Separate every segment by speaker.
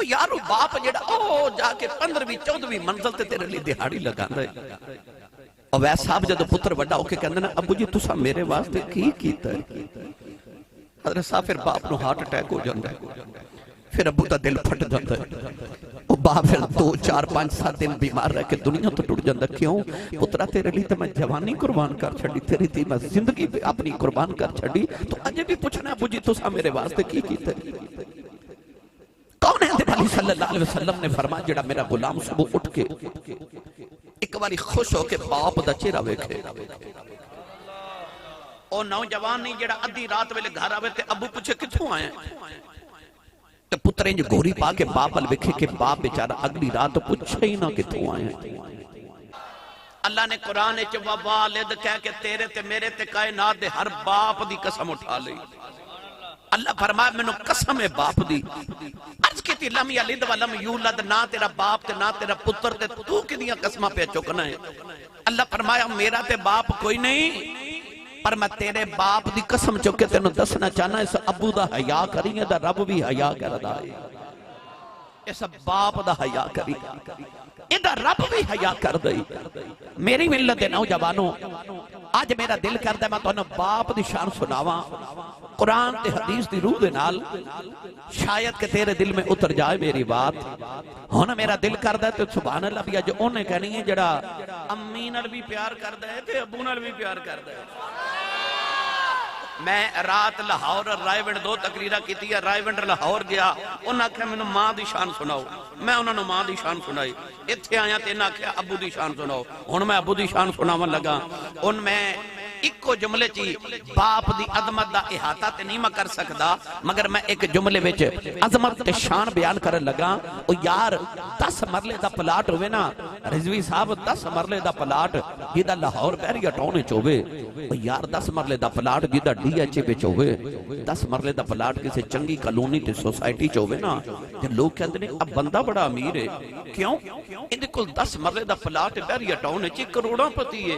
Speaker 1: یارو باپ جڑا او جا کے 15ویں 14ویں منزل تے تیرے لیے دہاڑی لگاندا ہے. اویس صاحب جدو پتر وڈا ہو کے کہندے نا ابو جی تساں میرے واسطے کی کیتا ہے؟ حضرت صاحب پھر باپ نو ہارٹ اٹیک ہو جاندا ہے. پھر ابو دا دل پھٹ جاندا ہے. وہ باپ پھر 2 4 5 7 دن بیمار رہ کے دنیا تو ٹوٹ جاندا. کیوں پترا تیرے لیے تے میں جوانی قربان کر چھڈی, تیری تے میں زندگی اپنی قربان کر چھڈی, تو اجے بھی پوچھنا ابو جی تساں میرے واسطے کی کیتا ہے؟ کون ہے نبی صلی اللہ علیہ وسلم نے فرمایا جڑا میرا غلام صبح اٹھ کے ایک باری خوش ہو کے باپ دا چہرہ ویکھے. او نوجوان نہیں جڑا ادھی رات ویلے گھر آوے تے ابو پوچھے کتھوں آئے ہیں, تے پتر انج گوری پا کے باپ ال ویکھے کہ باپ بیچارہ اگلی رات پوچھے ہی نہ کتھوں آئے ہیں. اللہ نے قرآن وچ ووالد کہہ کے تیرے تے میرے تے کائنات دے ہر باپ دی قسم اٹھا لئی. اللہ فرمایا میں نے قسم ہے باپ دی. عرض کی تھی لم یلد ولم یولد, نہ تیرا باپ تے نہ تیرا پتر تے تو کدیاں قسمہ پہ چکنا ہے. اللہ فرمایا میرا تے باپ کوئی نہیں, پر میں تیرے باپ دی قسم چکے تینوں دسنا چاہنا اس ابو دا حیا کری ہے دا رب بھی حیا کردا ہے. اس باپ دا حیا کری ادھا رب بھی حیا کر دئی. میری ملت دے نوجوانوں آج میرا دل کردا ہے میں تانوں باپ دی شان سناواں قرآن تے حدیث دی روح دے نال, شاید کہ تیرے دل میں اتر جائے میری بات. ہونا میرا دل کردا ہے تے سبحان اللہ بھی اج اونے کہنی ہے جڑا امی نال بھی پیار کردا ہے تے ابو نال بھی پیار کردا ہے. میں رات لاہور رائے ونڈ 2 تقریرہ کیتی ہے, رائے ونڈ لاہور گیا, انہاں کہا میں نے ماں دی شان سناؤ, میں انہوں نے ماں دی شان سنائی. اتھے آیا تے انہاں کہا ابو دی شان سناؤ. ہن میں ابو دی شان سناون لگا. ان میں ایک جملے چی باپ دی عظمت دا احاطہ تے نہیں میں کر سکدا, مگر میں ایک جملے وچ عظمت تے شان بیان کرن لگا. او یار 10 مرلے دا پلاٹ ہوئے نا رضوی صاحب, 10 مرلے دا پلاٹ جیدہ لاہور پیری اٹھونے چوہے. او یار 10 مرلے دا پلاٹ جیدہ ڈی ایچ اے پہ چوہے, 10 مرلے دا پلاٹ کسی چنگی کالونی تے سوسائٹی چوہے نا, تے لوگ کہتے ہیں اب بندہ بڑا امیر ہے. کیوں اندھے کل 10 مرلے دا پلاٹ پیری اٹھونے چی کروڑاں پتی ہے.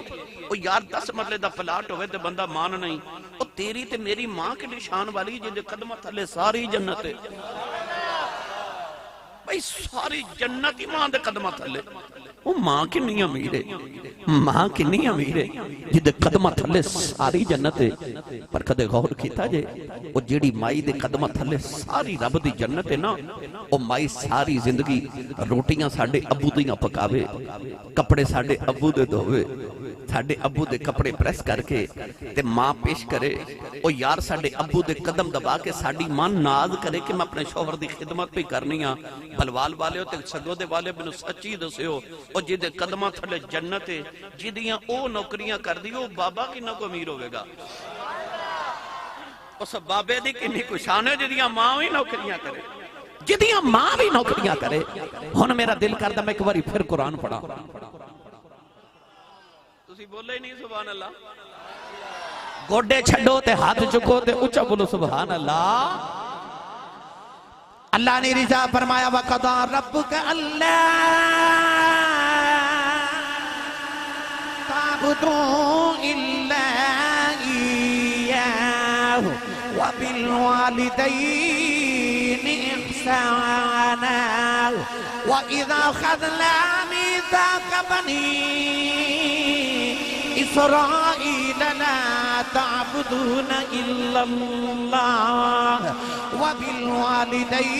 Speaker 1: او یار 10 مرلے دا پلاٹ ہوئے تے بندہ مان نہیں. او تیری تے میری ماں کے نشان والی جن دے قدمہ تھلے ساری جنت ہے بھئی, ساری جنت ہی ماں دے قدمہ تھلے. وہ ماں کی نہیں امیر ہے, ماں کی نہیں امیر ہے جن دے قدمہ تھلے ساری جنت ہے. پر کدے غور کیتا جے وہ جیڑی مائی دے قدمہ تھلے ساری رب دی جنت ہے نا, وہ مائی ساری زندگی روٹیاں ساڑھے ابو دیاں پکاوے, کپڑے ساڑھے ابو دے دھوے, ساڑھے ابو دے کپڑے پریس کر کے تے ماں پیش کرے. او یار ساڑھے ابو دے قدم دبا کے ساڑھی ماں ناز کرے کہ میں اپنے شوہر دی خدمت پہ کرنی ہاں. بلوال والے ہو تے سگو دے والے بنو سچی دسے ہو, او جدے قدمہ تھلے جنت ہے, جدیاں او نوکریاں کر دیو بابا کی نہ کو امیر ہوئے گا. اس بابے دی کنی کشان ہے جدیاں ماں بھی نوکریاں کرے, جدیاں ماں بھی نوکریاں کرے. ہن میرا دل کردہ میں ایک باری پھر قرآن پڑھا. تسی بولے ہی نہیں سبحان اللہ. گوڑے چھڑو تے ہاتھ چکو تے اچھا بولو سبحان اللہ. اللہ نے رضا فرمایا وَقَضَى رَبُّكَ أَلَّا تَعْبُدُوا إِلَّا إِيَّاهُ وَبِالْوَالِدَيْنِ إِحْسَانًا وَإِذَا أَخَذْنَا مِيثَاقَ بَنِي إسرائيل لا تعبدون إلا الله وبالوالدين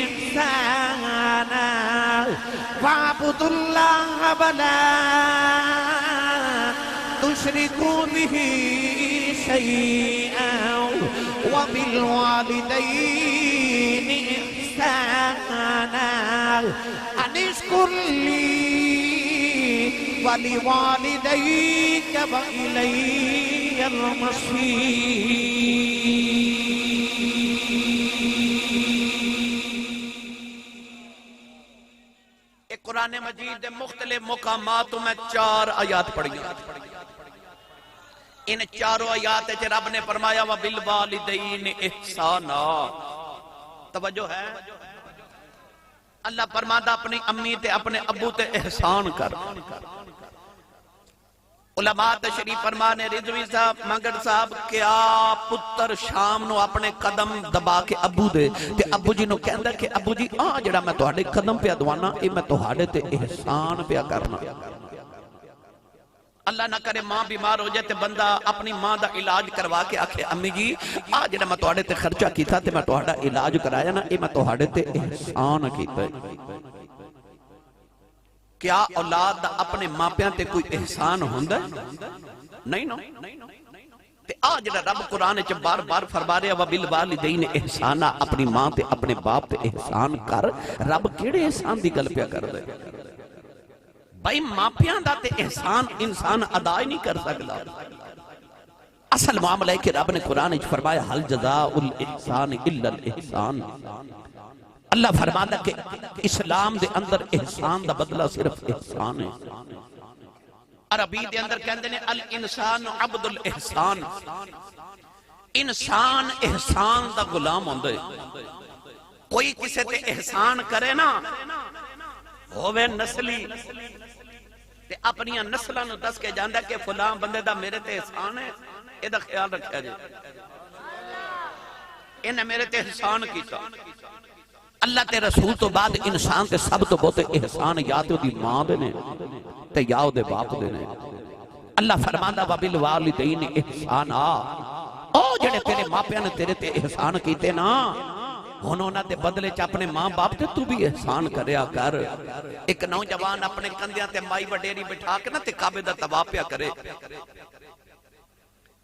Speaker 1: إحسانا واعبدوا الله ولا تشركوا به شيئا وبالوالدين إحسانا أن اشكر لي وَلِوَالِدَيْكَ وَإِلَيَّ الْمَصِيرُ. قرآن مجید دے مختلف مقاماتوں میں 4 آیات پڑھی. ان 4 آیات سے رب نے فرمایا وَبِالْوَالِدَيْنِ إِحْسَانًا. توجہ ہے, اللہ فرماتا اپنی امی تے اپنے ابو تے احسان کر. علماء تشریف فرما نے رضوی صاحب مگر صاحب کیا پتر شام نو اپنے قدم دبا کے ابو دے تے ابو جی نو کہندا کہ ابو جی جڑا میں تہاڈے قدم پہ دوانا اے میں تہاڈے تے احسان پہ کرنا. اللہ نہ کرے ماں بیمار ہو جائے تے بندہ اپنی ماں دا علاج کروا کے آکھے امی جی جڑا میں تہاڈے تے خرچہ کیتا تے میں تہاڈا علاج کرایا نا اے میں تہاڈے تے احسان کیتا ہے. کیا اولاد دا اپنے ماں پیاں تے کوئی احسان ہوندا ہے؟ نہیں نا. تے جڑا رب قرآن وچ بار بار فرما رہا وبالوالدین احسانا اپنی ماں تے اپنے باپ تے احسان کر. رب کیڑے احسان دی گل پیا کردا ہے؟ بھائی ماں پیاں دا تے احسان انسان ادا ہی نہیں کر سکدا. اصل معاملہ ہے کہ رب نے قرآن وچ فرمایا حل جزاء الاحسان الا الاحسان. اللہ فرماتا کہ اسلام دے اندر احسان دا بدلہ صرف احسان ہے. عربی دے اندر کہندے نے الانسان عبد الاحسان. انسان احسان دا غلام ہوندا ہے. کوئی کسے تے احسان کرے نا ہووے نسلی تے اپنی نسلاں نو دس کے جاندا کہ فلاں بندے دا میرے تے احسان ہے اے دا خیال رکھیا جائے انہیں میرے تے احسان کیتا. اللہ تے رسول تو بعد انسان تے سب تو بہت احسان یا تے دی ماں دے نے تے یا دے باپ دے نے. اللہ فرماندا وبالوالدین احسانا جڑے تیرے ماں پیاں نے تیرے تے احسان کیتے نا ہن انہاں دے بدلے چ اپنے ماں باپ تے تو بھی احسان کریا کر. ایک نوجوان اپنے کندھیاں تے مائی وڈیری بٹھا کے نا تے کعبے دا طواف پیا کرے.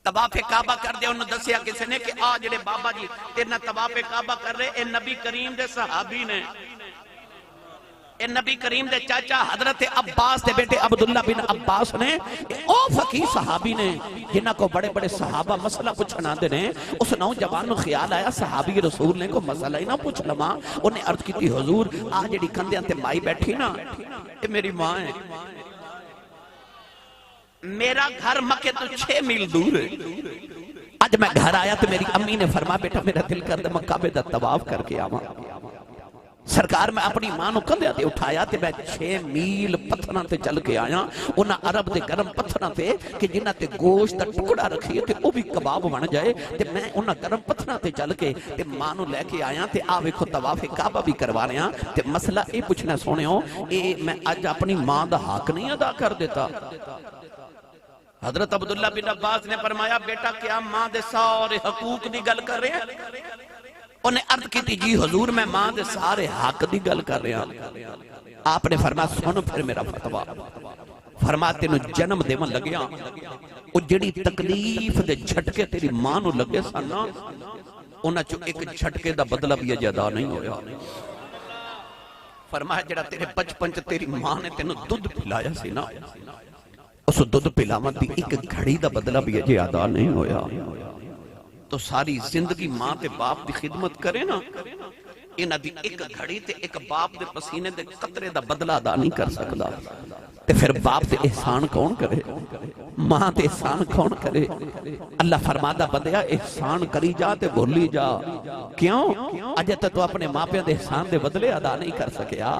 Speaker 1: طواف کعبہ کر دے انہوں دسیا کسی نے کہ جڑے بابا جی تیرنا طواف کعبہ کر رہے اے نبی کریم دے صحابی نے. اے نبی کریم دے چاچا حضرت عباس دے بیٹے عبداللہ بن عباس نے او فقیر صحابی نے جنہ کو بڑے بڑے صحابہ مسئلہ پوچھنا دے نے. اس نوجوان نو خیال آیا صحابی رسول نے کو مسئلہ ہی نہ پوچھ لما. انہیں عرض کی تھی حضور جڑی کندیاں تے مائی بیٹھی نا اے میری ماں ہے. میرا گھر مکے تو 6 میل دور ہے. آج میں گھر آیا تو میری امی نے فرما بیٹا میرا دل کر دے میں کعبے دا طواف کر کے آواں. سرکار میں اپنی ماں نو کندھیاں تے اٹھایا تے میں 6 میل پتھراں تے چل کے آیا. انہاں عرب دے گرم پتھراں تے کہ جنہاں تے گوشت دا ٹکڑا رکھیے تے او بھی کباب بن جائے تے میں انہاں گرم پتھراں تے چل کے تے ماں نو لے کے آیا تے ویکھو طواف کعبہ بھی کروا رہے ہیں. تے مسئلہ اے پوچھنا سونےو اے میں اج اپنی ماں دا حق نہیں ادا کر دیتا. حضرت عبداللہ بن عباس نے فرمایا بیٹا کیا ماں دے سارے حقوق دی گل کر رہے ہیں؟ انہیں عرض کی تھی جی حضور میں ماں دے سارے حق دی گل کر رہے ہیں. آپ نے فرمایا سن پھر میرا فتویٰ. فرمایا تینوں جنم دیون لگیا او جڑی تکلیف دے جھٹکے تیری ماں نو لگے سانا انہاں چو ایک جھٹکے دا بدلہ بھی اجے ادا نہیں ہویا. فرمایا جڑا تیرے بچپن چ تیری ماں نے تینوں دودھ پلایا سی نا اس دودھ پلاون دی ایک گھڑی دا بدلہ بھی اجے ادا نہیں ہویا. تو ساری زندگی ماں تے باپ دی خدمت کرے نا انہاں دی ایک گھڑی تے ایک باپ دے پسینے دے قطرے دا بدلہ ادا نہیں کر سکدا. تے پھر باپ تے احسان کون کرے؟ ماں تے احسان کون کرے؟ اللہ فرماتا بندیا احسان کری جا تے بھولی جا. کیوں؟ اجے تو اپنے ماں پہ دے احسان دے بدلے ادا نہیں کر سکیا.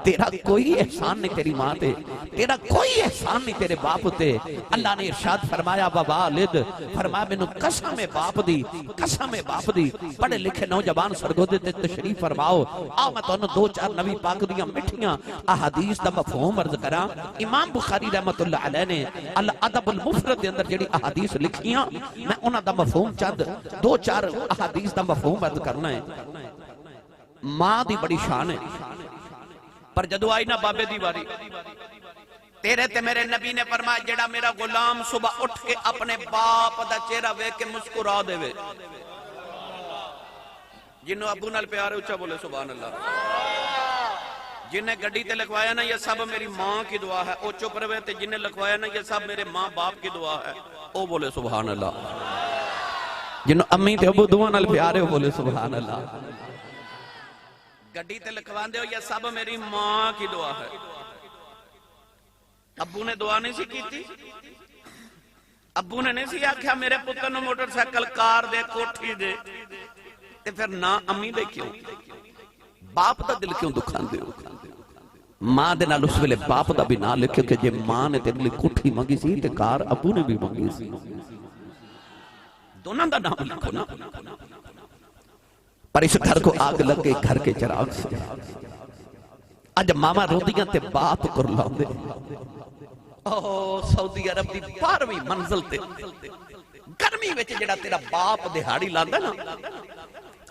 Speaker 1: تیرا کوئی احسان نہیں تیری ماں تے, تیرا کوئی احسان نہیں تیرے باپ تے. اللہ نے ارشاد فرمایا ووالد, فرمایا مینوں قسم ہے باپ دی, قسم ہے باپ دی. پڑھے لکھے نوجوان سرگودے تے تشریف فرماؤ. آؤ میں تانوں دو چار نبی پاک دیاں مٹھیاں احادیث دا مفہوم عرض کراں. امام بخاری رحمت اللہ علیہ نے الادب المفرد دے اندر جڑی احادیث لکھیاں میں انہاں دا مفہوم چند دو چار احادیث دا مفہوم عرض کرنا ہے. ماں دی بڑی شان ہے, پر جدو آئی نا بابے دی باری, تیرے تے میرے نبی نے فرمایا جڑا میرا غلام صبح اٹھ کے اپنے باپ دا چہرہ ویکھ کے مسکرا دے وے, جنوں ابو نال پیار ہے اچھا بولے سبحان اللہ. جنہیں گڈی تے لکھوایا نا یہ سب میری ماں کی دعا ہے, او چپ رہے تے جنہیں لکھوایا نا یہ سب میرے ماں باپ کی دعا ہے, او بولے سبحان اللہ. جنوں امی تے ابو دعا نال پیار ہے او بولے سبحان اللہ. گڈی تے لکھوان دے ہو یہ سب میری ماں کی دعا ہے. ابو نے دعا نہیں سی کی تھی, ابو نے نہیں سی آکھیا میرے پتر نو موٹر سائیکل کار دے کوٹھی دے, تے پھر نہ امی دے کیوں, باپ دا دل کیوں دکھان دے ہو. ماں دے نال اس ویلے باپ دا بھی نہ لکھے کہ جے ماں نے تیرے لیے کوٹھی منگی سی تے کار ابو نے بھی منگی سی، دونوں دا نام لکھو نا۔ پر اس گھر کو آگ لگ گئی گھر کے چراغ سے، اج ماما روندیاں تے باپ کر لاندے۔ اوہ سعودی عرب دی 12ویں منزل تے گرمی وچ جڑا تیرا باپ دہاڑی لاندا نا،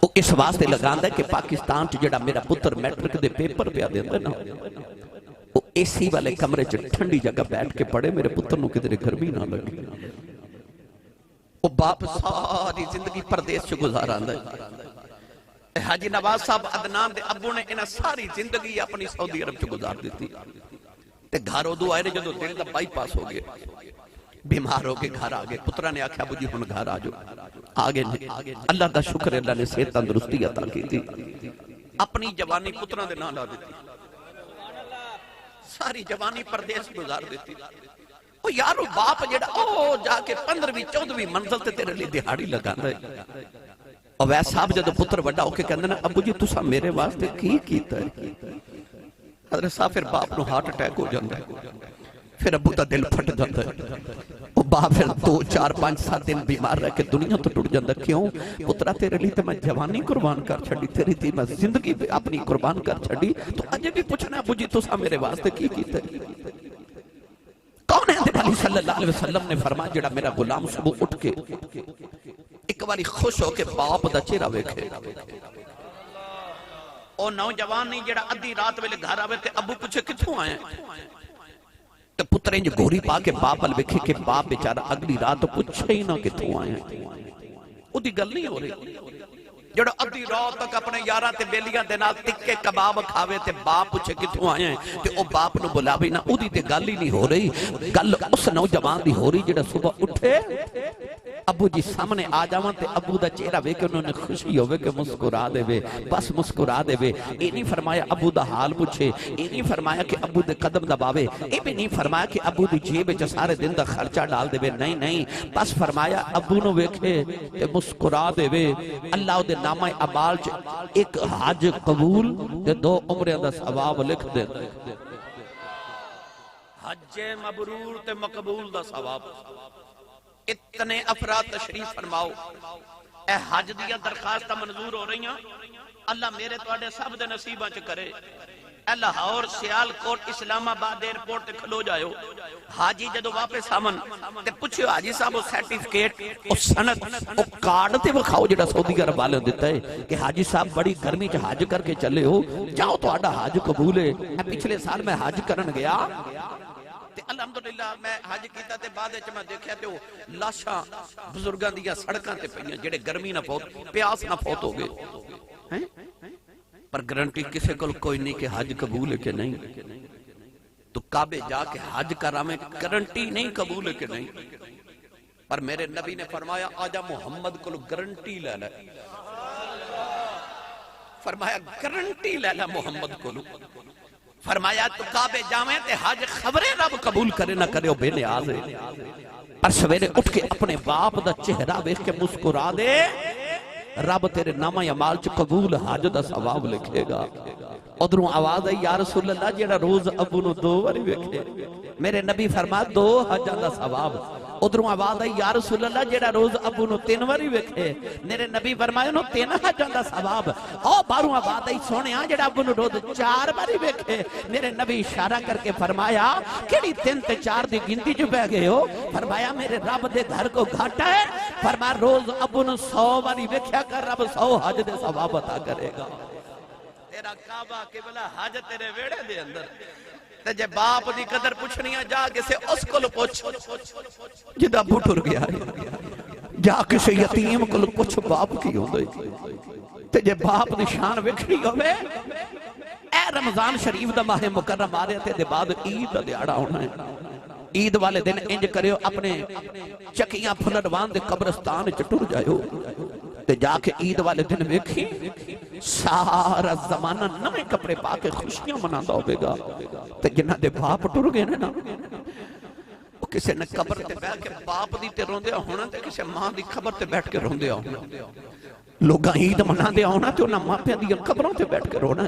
Speaker 1: وہ اس واسطے لگاندا ہے کہ پاکستان چ جڑا میرا پتر میٹرک دے پیپر پیا دیندا نا، وہ اے سی والے کمرے چ ٹھنڈی جگہ بیٹھ کے پڑھے، میرے پتر نو کدھر گرمی نہ لگے۔ وہ باپ ساری زندگی پردیس چ گزاراندا ہے۔ حاجی نواز صاحب عدنان دے ابو نے انہاں ساری زندگی اپنی سعودی عرب چ گزار دیتی تے گھر ادو آئے جدو دل دا بائی پاس ہو گئے، بیمار ہو کے گھر آگئے، پترہ نے آکھیا ابو جی ہن گھر آ جاؤ، آگے اللہ دا شکر ہے، اللہ نے صحت تندرستی عطا کی تھی، اپنی جوانی پترہ دے نہ لا دیتی، ساری جوانی پردیس گزار دیتی۔ او یارو باپ جڑا او جا کے 15ویں 14ویں منزل تے تیرے لیے دہاڑی لگاندا ہے۔ اور ویس صاحب جدو پتر وڈا ہو کے کہندے نا ابو جی تساں میرے واسطے کی کیتا ہے؟ حضرت صاحب پھر باپ نو ہارٹ اٹیک ہو جاندا ہے، پھر ابو دا دل پھٹ جاندا ہے، وہ باپ پھر 2 4 5 7 دن بیمار رہ کے دنیا تو ٹوٹ جاندا۔ کیوں پترا تیرے لیے تے میں جوانی قربان کر چھڈی، تیری تھی میں زندگی اپنی قربان کر چھڈی، تو اجے بھی پوچھنا ابو جی تساں میرے واسطے کی کیتا ہے؟ کون ہے؟ علی صلی اللہ علیہ وسلم نے فرمایا جڑا میرا غلام صبح اٹھ کے ایک باری خوش ہو کے باپ دا چہرہ ویکھے، او نوجوان نہیں جڑا ادھی رات ویلے گھر آوے تے ابو پوچھے کتھوں آئے تے پتر انج گوری پا کے باپ ال ویکھے کہ باپ بیچارہ اگلی رات پوچھے ہی نہ کتھوں آئے، او دی گل نہیں ہو رہی۔ جڑا ادھی رات تک اپنے یاراں تے بیلیاں دے نال ٹکے کباب کھاوے تے باپ پوچھے کتھوں آئے ہیں تے او باپ نو بلاوے نہ، او دی تے گل ہی نہیں ہو رہی۔ گل اس نوجوان دی ہو رہی جڑا صبح اٹھے ابو جی سامنے آ جاواں تے ابو دا چہرہ ویکھ کے انہوں نے خوشی ہوئے کہ مسکرا دے وے، بس مسکرا دے وے۔ اے نہیں فرمایا ابو دا حال پوچھے، اے نہیں فرمایا کہ ابو دے قدم دباوے، اے بھی نہیں فرمایا کہ ابو دی جیب وچ سارے دن دا خرچہ ڈال دے وے، نہیں نہیں، بس فرمایا ابو نو ویکھے تے مسکرا دے وے۔ اللہ دے نامہ اعمال چ ایک حج قبول تے 2 عمرے دا ثواب لکھ دے، حج مبرور تے مقبول دا ثواب۔ اتنے افراد تشریف فرماؤ، اے حج دیا درخواست منظور ہو رہی ہیں، اللہ میرے توڑے سب دے نصیبہ چ کرے۔ اے لاہور سیال کوٹ اسلام آباد ایئرپورٹ تے کھلو جائیو، حاجی جدو واپس آمن تے پوچھو حاجی صاحب وہ سرٹیفکیٹ او سند او کارڈ تے وکھاؤ جڑا سعودی عرب والے دیتا ہے کہ حاجی صاحب بڑی گرمی چ حج کر کے چلے ہو، جاؤ تو آڈا حج قبول ہے۔ پچھلے سال میں حج کرن گیا تے الحمدللہ میں حج کیتا تے بعد وچ میں دیکھیا تے وہ لاشاں بزرگاں دیاں سڑکاں تے پئیاں جڑے گرمی نہ فوت پیاس نہ فوت ہو گئے ہیں، پر گارنٹی کسے کول کوئی نہیں کہ حج قبول ہے کہ نہیں۔ تو کعبے جا کے حج کرا میں گارنٹی نہیں قبول ہے کہ نہیں، پر میرے نبی نے فرمایا آجا محمد کو گارنٹی لے لے، فرمایا گارنٹی لے لے محمد کو، فرمایا تو کعبے جاویں تے حج خبریں رب قبول کرے نہ کرے، وہ بے نیاز ہے، پر سویرے اٹھ کے اپنے باپ دا چہرہ ویکھ کے مسکرا دے، رب تیرے نامہ اعمال چ قبول حج دا ثواب لکھے گا۔ ادھروں آواز آئی یا رسول اللہ جیڑا روز ابو نو 2 باری ویکھے، میرے نبی فرمایا 2 حجاں دا ثواب۔ ادھروں آواز آئی یا رسول اللہ جیڑا روز ابو نو 3 باری ویکھے، میرے نبی فرمایا نو 3 حجاں دا ثواب۔ او باروں آواز آئی سونیا جیڑا ابو نو روز 4 باری ویکھے، میرے نبی اشارہ کر کے فرمایا کیڑی 3 تے 4 دی گنتی جو بہ گئے ہو؟ فرمایا میرے رب دے گھر کو گھاٹا ہے، فرمایا روز ابو نو 100 باری ویکھیا کر، رب 100 حج دے ثواب عطا کرے گا۔ تیرا کعبہ قبلہ حج تیرے ویڑے دے اندر، تے جے باپ دی قدر پوچھنی ہے جا کسے اس کو پوچھ جدا بھٹر گیا ہے، جا کسے یتیم کو پوچھ باپ کی ہوں دے، تے جے باپ دی شان وکھری ہوئے۔ اے رمضان شریف دا ماہ مکرم آ رہے تھے دے بعد عید دا دیہڑا ہونا ہے، عید والے دن انج کریو اپنے چکیاں پھلروان دے قبرستان چٹور جائیو تے جا کے عید والے دن ویکھی سارا زمانہ نوے کپڑے پا کے خوشیاں مناتا ہوئے گا، تے جنہ دے باپ ٹر گئے نا، وہ کسے نے قبر تے بیٹھ کے باپ دی تے روندے ہونا تے کسے ماں دی قبر تے بیٹھ کے روندے ہونا، لوگاں عید منا دے ہونا تے انہاں ماں پہ دی قبروں تے بیٹھ کے رونا،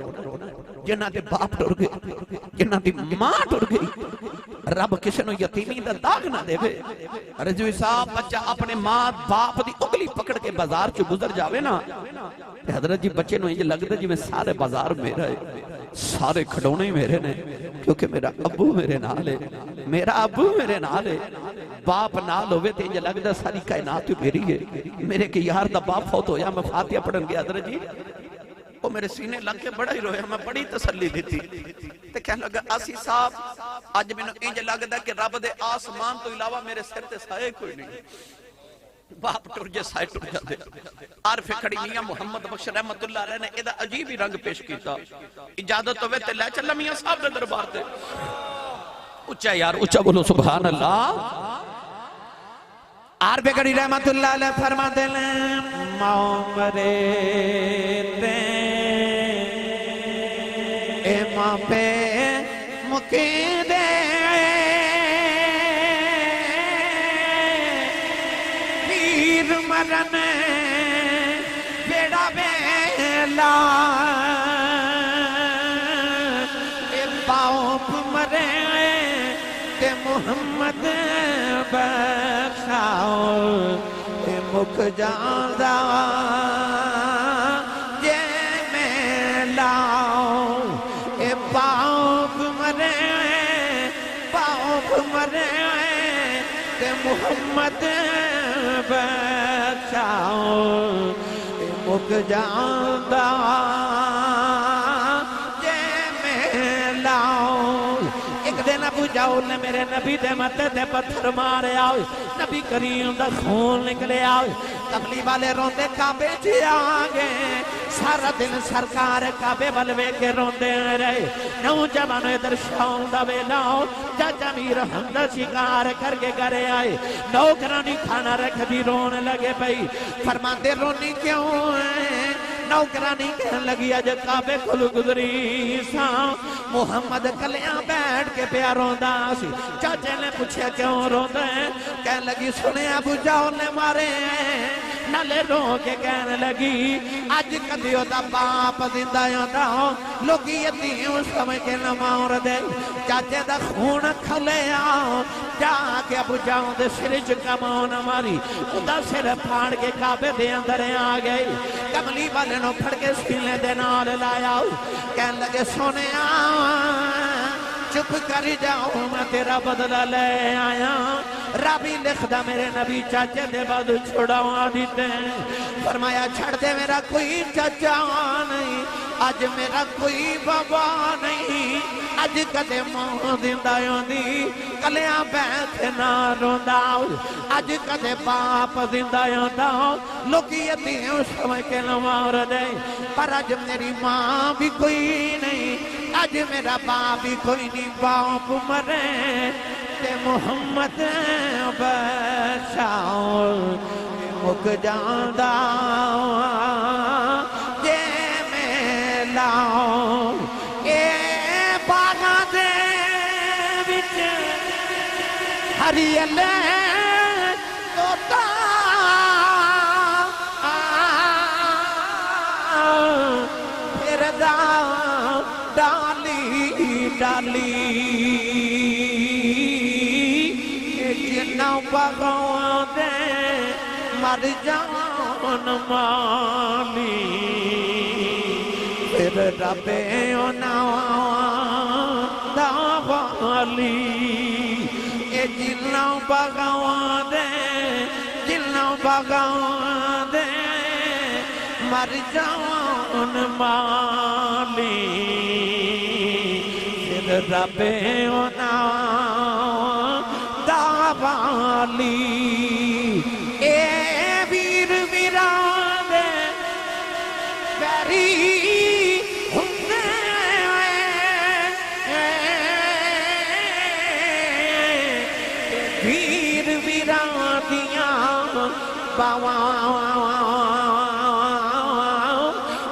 Speaker 1: جنہاں دے باپ ٹر گئے جنہاں دی ماں ٹر گئی رب کسی نو یتیمی دا داغ نہ دے وے رضوی صاحب بچہ اپنے ماں باپ دی اگلی پکڑ کے بازار چو گزر جاوے نا حضرت جی بچے نو یہ لگتا جی میں سارے بازار میرا ہے سارے کھڑونے میرے نے کیونکہ میرا ابو میرے نال ہے میرا ابو میرے نال ہے باپ نال ہوئے تھے یہ لگتا ساری کائنات میری ہے میرے کہ یار دا باپ فوت ہویا میں فاتحہ پڑھن گیا حضرت جی وہ میرے سینے لگ کے بڑا ہی رویا میں بڑی تسلی دیتی تے کہنے لگا آسی صاحب آج میں نے انج لگتا کہ رب دے آسمان تو علاوہ میرے سر تے سائے کوئی نہیں باپ ٹر جے سائے ٹر جاتے عارف کھڑی میاں محمد بخش رحمت اللہ علیہ نے ادھا عجیب ہی رنگ پیش کیتا اجازت ہوئے تے لے چلا میاں صاحب دے دربار تے اچھا یار اچھا بولو سبحان اللہ عارف کھڑی رحمت اللہ علیہ فرما دے لیں معمرے تے اے ماں پہ مکی دے مرن بیڑا بیلا اے باپ مرے تے محمد بخشاؤ اے مک جاندہ جے میں لاؤ اے باپ مرے تے محمد بخشاؤ اے مک جاندہ جے میں لاؤ ایک دن ابو جاؤ نے میرے نبی دے متے دے پتھر مارے آؤ نبی کریم دا خون نکلے آؤ قبلی والے روندے کعبے جی آگے سارا دن سرکار کعبے بلوے کے روندے رہے نوجوانوں ادھر شاؤں دا بیلاؤ چاچا میر حمدہ شکار کر کے گرے آئے نوکرانی کھانا رکھ دی رونے لگے بھئی فرماتے رونی کیوں ہیں نوکرانی کہنے لگی آج کعبے کھل گزری سا محمد کلیاں بیٹھ کے پیاروں دا سی چاچے نے پوچھے کیوں روندے ہیں کہنے لگی سنے ابو جاؤ نے مارے ہیں نالے رو کے کہنے لگی آج کدیو دا باپ زندہ یاندہ ہوں لوگی یتیوں سمجھ کے نماؤں دے چاچے دا خون کھلے آؤں جا کے ابو جاؤں دے سرج کماؤں نماری ادا سر پھاڑ کے کعبے دے اندر آ گئی کملی والے نو پھڑ کے سینے دے نال لایا کہنے لگے سونے چپ کر جاؤں میں تیرا بدلہ لے آیا رابی لکھدا میرے نبی چاچے دے بعد چھوڑاؤں آدھیتے ہیں فرمایا چھڑ دے میرا کوئی چاچا نہیں آج میرا کوئی بابا نہیں آج کدے ماں زندہ ہوندی کلیاں بیٹھ نہ روندا آج کدے باپ زندہ ہوندا لوکی یتیوں سمجھ کے نہ مار دے پر آج میری ماں بھی کوئی نہیں آج میرا باپ بھی کوئی نہیں باپ مرے تے محمد بخشاؤ مک جاندہ جے میں لاؤ اے باغاں دے وچ ہریلے توتا پھردا ڈالی ڈالی جنہوں باغوں دے مر جان مالی پھر ربے داوالی اے جنہوں باغوں دے مر جان مالی پھر ربے داوالی اے ویر ویران دے بیری ہوندے ویر ویران دیاں باواں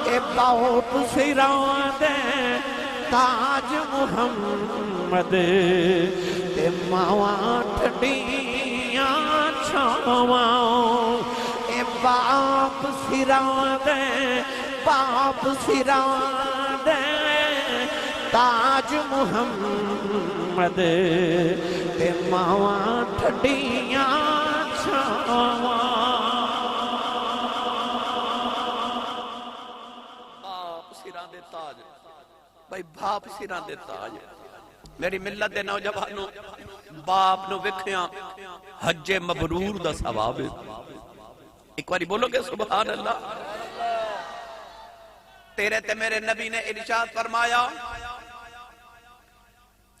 Speaker 1: اے باوٹ سران دے تاج محمد تے ماواں ٹھڈیاں چھاواں اے باپ سران دے تاج محمد تے ماواں ٹھڈیاں چھاواں باپ سراں دے تاج بھائی باپ سراں دے تاج میری ملت دے نوجوانوں باپ نو وکھیاں حج مبرور دا ثواب ہے ایک باری بولو گے سبحان اللہ تیرے تے میرے نبی نے ارشاد فرمایا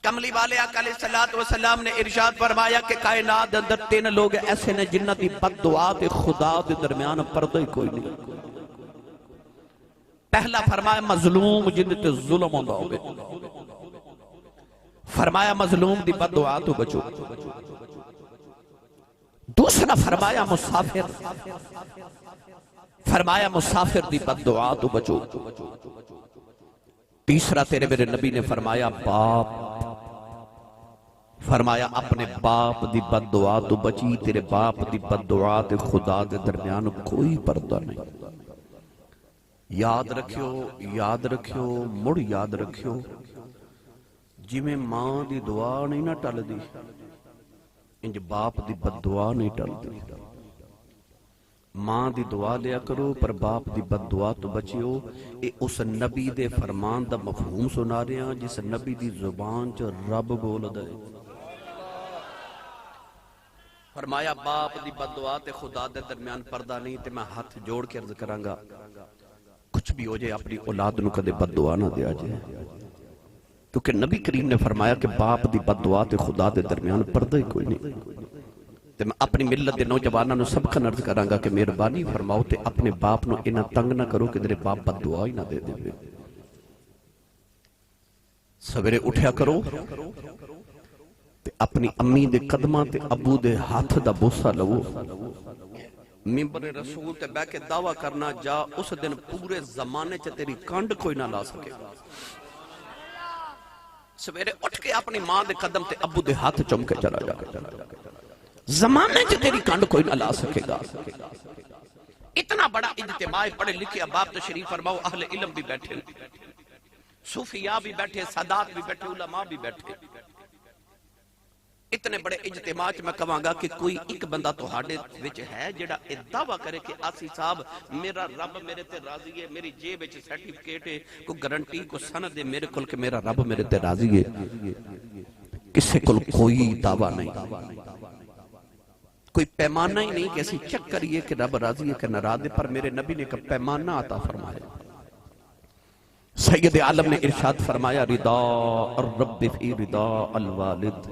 Speaker 1: کملی والے آقا علیہ السلام نے ارشاد فرمایا کہ کائنات اندر 3 لوگ ایسے نے جنہ دی بد دعا تے خدا دے درمیان پردہ ہی کوئی نہیں پہلا فرمایا مظلوم جن تے ظلم ہوندا ہوگے فرمایا مظلوم دی بد دعا تو بچو دوسرا فرمایا مسافر دی بد دعا تو بچو تیسرا تیرے میرے نبی نے فرمایا باپ فرمایا اپنے باپ دی بد دعا تو بچی تیرے باپ دی بد دعا تے خدا دے درمیان کوئی پردہ نہیں یاد رکھیو مڑ یاد رکھیو جی میں ماں دی دعا نہیں نہ ٹل دی انج باپ دی بد دعا نہیں ٹل دی ماں دی دعا لیا کرو پر باپ دی بد دعا تو بچیو اے اس نبی دے فرمان دا مفہوم سنا رہے ہیں جس نبی دی زبان چ رب بول دے فرمایا باپ دی بد دعا تے خدا دے درمیان پردہ نہیں تے میں ہاتھ جوڑ کے عرض کراں گا کچھ بھی ہو جائے اپنی اولاد نو کدے بد دعا نہ دیا جائے کیونکہ نبی کریم نے فرمایا کہ باپ دی بد دعا تے خدا دے درمیان پردہ ہی کوئی نہیں تے میں اپنی ملت دے نوجواناں نو سب کا عرض کراں گا کہ مہربانی فرماؤ تے اپنے باپ نو انہاں تنگ نہ کرو کہ تیرے باپ بد دعا ہی نہ دے دے سویرے اٹھیا کرو تے اپنی امی دے قدماں تے ابو دے ہاتھ دا بوسہ لو ممبر رسول تے بہ کے دعویٰ کرنا جا اس دن پورے زمانے چ تیری کانڈ کوئی نہ لا سکے سویرے اٹھ کے اپنی ماں دے قدم تے ابو دے ہاتھ چم کے چلا جا زمانے چ تیری کانڈ کوئی نہ لا سکے گا اتنا بڑا اجتماع پڑھے لکھے اباب تشریف فرماؤ اہل علم بھی بیٹھے صوفیاء بھی بیٹھے سادات بھی بیٹھے علماء بھی بیٹھے اتنے بڑے اجتماع میں کہاں گا کہ کوئی ایک بندہ تو ہاڑے وچ ہے جڑا یہ دعویٰ کرے کہ آسی صاحب میرا رب میرے تے راضی ہے میری جیب وچ سرٹیفکیٹ ہے کوئی گارنٹی کو سند ہے میرے کول کہ میرا رب میرے تے راضی ہے کسے کول کوئی دعویٰ نہیں کوئی پیمانہ ہی نہیں کہ ایسی چک کریے کہ رب راضی ہے کہ ناراض ہے پر میرے نبی نے ایک پیمانہ عطا فرمایا سید عالم نے ارشاد فرمایا رضا الرب فی رضا الوالد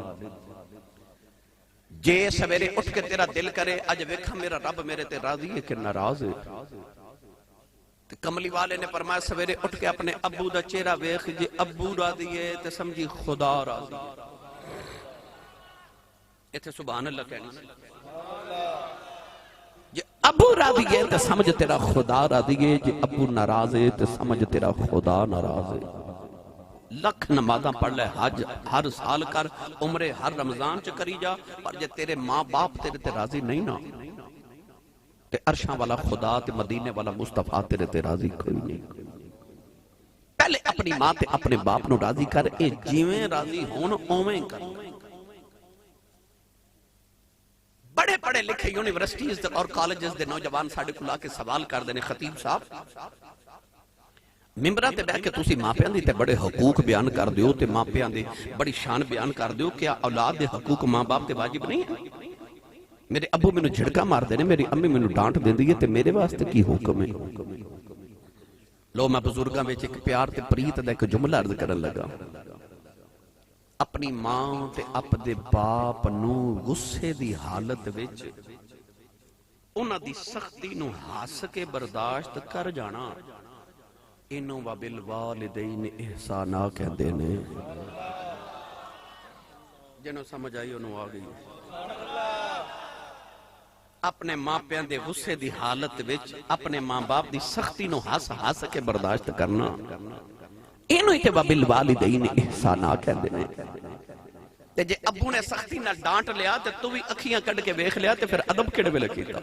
Speaker 1: جے سویرے اٹھ کے تیرا دل کرے اج ویکھا میرا رب میرے تے راضی ہے کہ ناراض ہے تے کملی والے نے فرمایا سویرے اٹھ کے اپنے ابو دا چہرہ ویکھ جے ابو راضی ہے تے سمجھی خدا راضی ہے ایتھے سبحان اللہ کہنی جے ابو راضی ہے تے سمجھ تیرا خدا راضی ہے جے ابو ناراض ہے تے سمجھ تیرا خدا ناراض ہے لکھ نمازاں پڑھ لے حج ہر سال کر عمرے ہر رمضان چ کری جا پر جے تیرے ماں باپ تیرے تے راضی نہیں نا تے عرشاں والا خدا تے مدینے والا مصطفیٰ تیرے تے راضی کوئی نہیں پہلے اپنی ماں تے اپنے باپ نو راضی کر اے جیویں راضی ہون اوویں کر بڑے پڑھے لکھے یونیورسٹیز اور کالجز دے نوجوان ساڈے کول آ کے سوال کر دے نے خطیب صاحب ممبراں تے بیٹھ کے تسی ماپیاں دی تے بڑے حقوق بیان کر دیو تے ماپیاں دی بڑی شان بیان کر دیو کیا اولاد دے حقوق ماں باپ تے واجب نہیں ہے میرے ابو مینوں جھڑکا مار دے نے میری امی مینوں ڈانٹ دیندی ہے تے میرے واسطے کی حکم ہے لو میں بزرگاں وچ ایک پیار تے پریت دا ایک جملہ عرض کرن لگا اپنی ماں تے اپنے باپ نو غصے دی حالت وچ انہاں دی سختی نو ہس کے برداشت کر جانا انہوں وبالوالدین احسانا کہندے نے جنہوں سمجھ آئی انہوں آ گئی اپنے ماں پیان دے غصے دی حالت وچ اپنے ماں باپ دی سختی نو ہس کے برداشت کرنا انہوں تے وبالوالدین احسانا کہندے نے تے جے ابو نے سختی نہ ڈانٹ لیا تے تو بھی اکھیاں کڈ کے ویکھ لیا تے پھر ادب کیڑے ویلے کیتا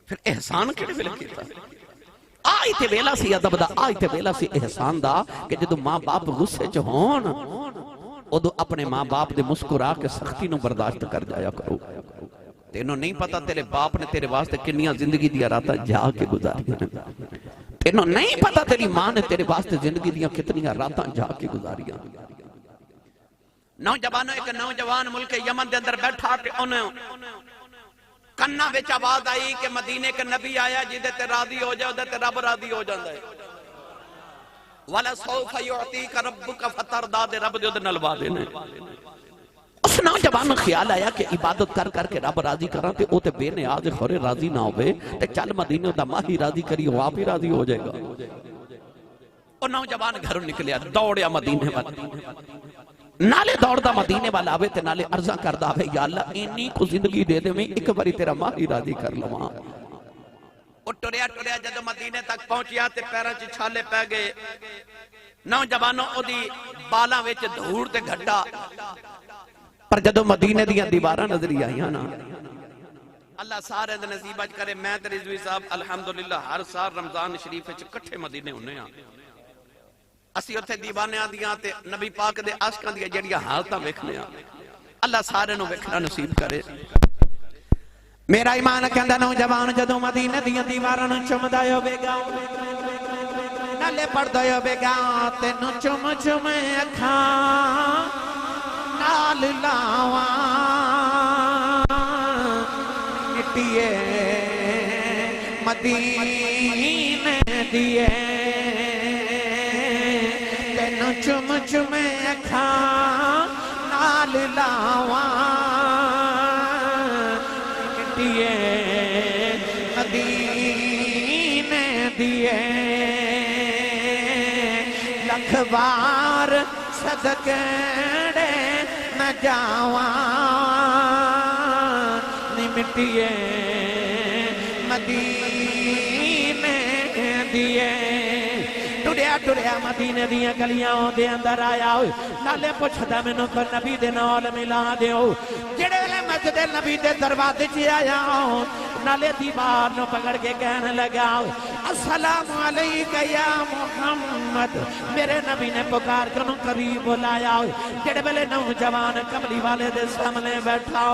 Speaker 1: پھر احسان کیڑے ویلے کیتا آئی تے ویلا سی ادب دا، آئی تے ویلا سی احسان دا کہ جدو ماں باپ غصے چ ہون ادو اپنے ماں باپ دے مسکرا کے سختی نو برداشت کر جایا کرو. تینوں نہیں پتا تیرے باپ نے تیرے واسطے کنیاں زندگی دیا راتاں جا کے گزاریاں نے. تینوں نہیں پتا تیری ماں نے تیرے واسطے زندگی دیا کتنیاں راتاں جا کے گزاریاں. نوجوانوں ایک نوجوان ملک یمن دے اندر بیٹھا کہ انہوں کنا وچ آواز آئی کہ مدینے کے نبی آیا جدے تے راضی ہو جائے ادھے تے رب راضی ہو جاندہ ہے. وَلَسَوْفَ يُعْتِيكَ رَبُّكَ فَتَرْضَىٰ دے رب دے ادھے نلوا دینے. اس نوجوان خیال آیا کہ عبادت کر کر کے رب راضی کران تے او تے بے نیاز خورے راضی نہ ہوئے تے چل مدینے دا ماہی راضی کری وہ آپ ہی راضی ہو جائے گا. اور نوجوان گھروں نکلیا دوڑیا مدینے والا، نالے دوڑدا مدینے والا آوے تے نالے عرضہ کردہ آوے یا اللہ اینی کو زندگی دے دے میں ایک باری تیرا ماہی راضی کر لواں. اور ٹریا ٹریا جدو مدینے تک پہنچیا تے پیراں چ چھالے پہ گئے. نوجوانوں او دی بالاں وچ دھوڑ تے گھٹا. پر جدو مدینے دیاں دیواراں نظری آئیاں نا اللہ سارے دے نصیب اج کرے. میں تے رضوی صاحب الحمدللہ ہر سال رمضان شریف وچ کٹھے مدینے ہونے ہاں. اسی اتھے دیوانیاں دیاں تے نبی پاک دے عاشقاں دیاں جڑیاں حالتاں ویکھنے ہاں. اللہ سارے نو ویکھنا نصیب کرے. میرا ایمان کہندا نوجوان جدو مدینے دیاں دیواراں نو چمدا ہوے گا نالے پڑدا ہوے گا تینوں چم چم اکھاں نال لاواں مٹیے مدینے دیے تینوں چم چم اکھاں نال لاواں مٹیے مدینے دیے لکھ بار صدقے نہ جاواں نی مٹیے مدینے دیے. ٹریا ٹریا مدینے دیاں گلیاں دے اندر آیا ہوئے نالے پوچھدا مینوں کو نبی دے نال ملا دیو. جڑے ویلے مسجد نبی دے دروازے چ آیا نالے دیوار نو پکڑ کے کہنے لگا السلام علیکہ یا محمد. میرے نبی نے پکار کنوں قریب بلایا. جڑے ویلے نوجوان کملی والے دے سامنے بیٹھا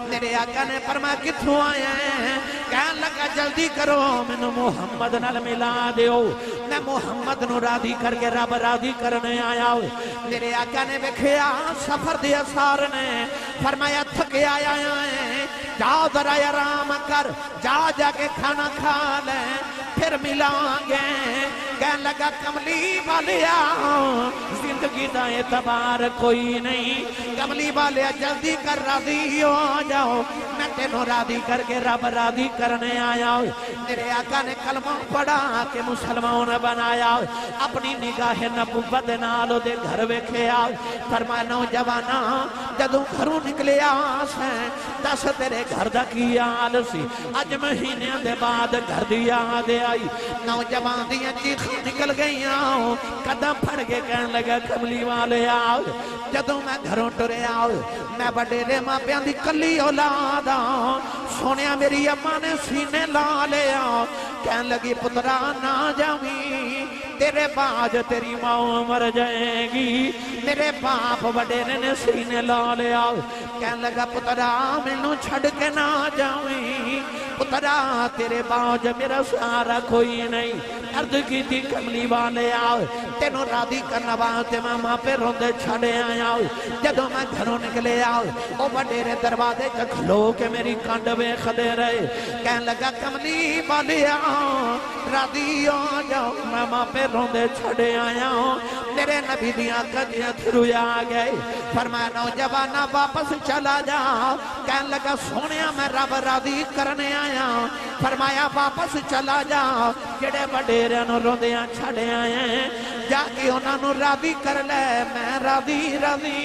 Speaker 1: میرے آقا نے فرمایا کتھوں آئے ہیں؟ کہنے لگا جلدی کرو مینوں محمد نال ملا دیو. میں محمد نو راضی کر کے رب راضی کرنے آیا. میرے آقا نے ویکھیا سفر دے اثار نے فرمایا تھکے آیا ہے جا ذرا آرام کر جا جا کے کھانا کھا لے پھر ملائیں گے. کہنے لگا کملی والیا زندگی دا اعتبار کوئی نہیں. کملی والیا جلدی کر راضی ہو جاؤ میں تینوں راضی کر کے رب راضی کرنے آیا. میرے آقا نے کلمہ پڑھا کہ مسلمان بنایا. اپنی نگاہ نبوت نال دے گھر ویکھیا. فرمایا نوجوانا جدوں گھروں نکلیا سے دس تیرے گھر دا کی حال سی. اج مہینے دے بعد گھر دی یاد آئی. نوجوان دیاں چیخاں نکل گئیاں قدم پھڑ کے کہنے لگا کملی والے آؤ. جدوں میں گھروں ٹریا میں وڈیرے ماں پیاں دی کلی اولاد سونیا میری اماں نے سینے لا لیا. کہنے لگی پترا نہ جاویں تیرے باج تیری ماں مر جائے گی. میرے باپ وڈیرے نے سینے لا لیا. کہنے لگا پترا مینوں چھڑ کے نہ جاویں پترا تیرے باج میرا سارا کوئی نہیں. عرض کی تھی کملی والے آؤ تینوں راضی کرنا واسطے میں ماں پہ روندے چھڑے آیا. جدوں میں گھروں نکلے آؤ وہ وڈیرے دروازے چ کھلو کے میری کانڈ ویکھدے رہے. کہنے لگا کملی والے آؤ راضی ہو جاؤ میں ماں پہ روندے چھڑے آیا. میرے نبی دیاں کدیاں تھرو آ گئے. فرمایا نوجوانا واپس چلا جا. کہنے لگا سونیا میں رب راضی کرنے آیا. فرمایا واپس چلا جا جڑے وڈیرے نو روندیاں چھڑے آئے جا کے انہاں نو راضی کر لے میں راضی راضی.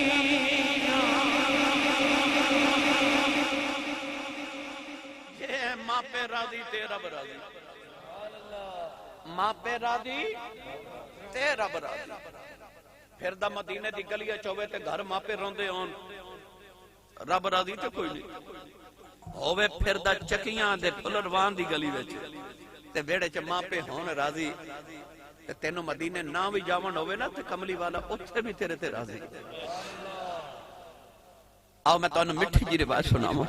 Speaker 1: یہ ماں پہ راضی تے رب راضی. ماں پہ راضی تے رب راضی. پھر دا مدینے دی گلیاں چوے تے گھر ماں پہ روندے ہون رب راضی تے کوئی نہیں ہووے. پھر دا چکیاں دے پلروان دی گلی وچ تے ویڑے چ ماں پہ ہون راضی تے تینوں مدینے نہ بھی جاون ہوئے نا تے کملی والا اتھے بھی تیرے تے راضی. آؤ میں تو انہوں مٹھی جی روایت سناؤں.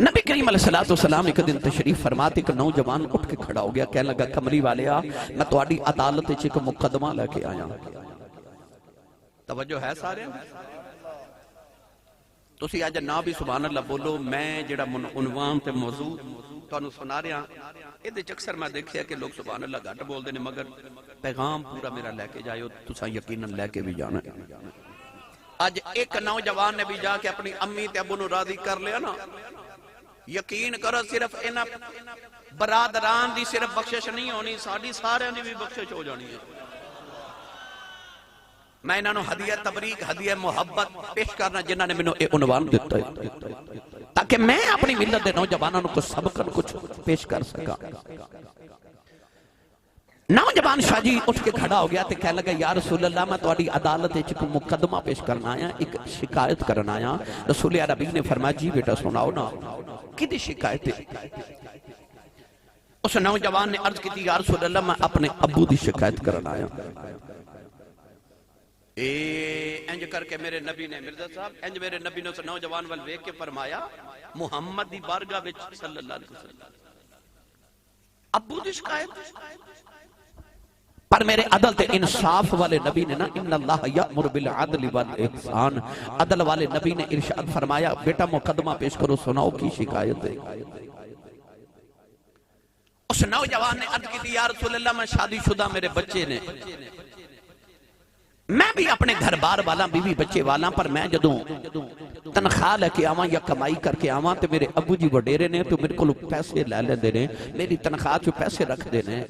Speaker 1: نبی کریم علیہ السلام ایک دن تشریف فرماتے کہ نوجوان اٹھ کے کھڑا ہو گیا کہنے لگا کملی والے میں تواڈی عدالت وچ ایک مقدمہ لے کے آیا. توجہ ہے سارے تسی اج نہ بھی سبحان اللہ بولو. میں جڑا عنوان تے موضوع تانوں سنا رہا اے اکثر میں دیکھیا کہ لوگ سبحان اللہ گھٹ بولدے نے مگر پیغام پورا میرا لے کے جائے تساں یقیناً لے کے بھی جانا. اج ایک نوجوان نے بھی جا کے اپنی امی تے ابو نو راضی کر لیا نا, یقین کرو صرف انہاں برادران دی صرف بخشش نہیں ہونی, ساڈی سارے دی بھی بخشش ہو جانی ہے. میں انہاں نو ہدیہ تبریک ہدیہ محبت پیش کرنا جنہاں نے مینوں اے عنوان دیتا ہے تاکہ میں اپنی ملت دے نوجوانوں کو سبق کچھ پیش کر سکا. نوجوان شاہ جی اٹھ کے کھڑا ہو گیا تے کہہ لگا یا رسول اللہ میں تواڈی عدالت وچ ایک مقدمہ پیش کرنا آیا, ایک شکایت کرنا آیا. رسول عربی نے فرمایا جی بیٹا سناؤ نا کدی شکایت ہے. اس نوجوان نے عرض کی یا رسول اللہ میں اپنے ابو دی شکایت کرنا آیا. انج کر کے میرے نبی نے مرزا صاحب انج میرے نبی نے اس نوجوان وال ویکھ کے فرمایا محمد دی بارگاہ وچ صلی اللہ علیہ وسلم ابو دی شکایت. پر میرے عدل تے انصاف والے نبی نے نا ان اللہ یأمر بالعدل والاحسان, عدل والے نبی نے ارشاد فرمایا بیٹا مقدمہ پیش کرو سناؤ کی شکایت ہے. اس نوجوان نے عرض کی تھی یا رسول اللہ میں شادی شدہ میرے بچے نے, میں بھی اپنے گھر بار والا بیوی بچے والا, پر میں جدوں تنخواہ لے کے آواں یا کمائی کر کے آواں تے میرے ابو جی وڈیرے نے تو میرے کو پیسے لے لیندے نے, میری تنخواہ چ پیسے رکھ دے نے.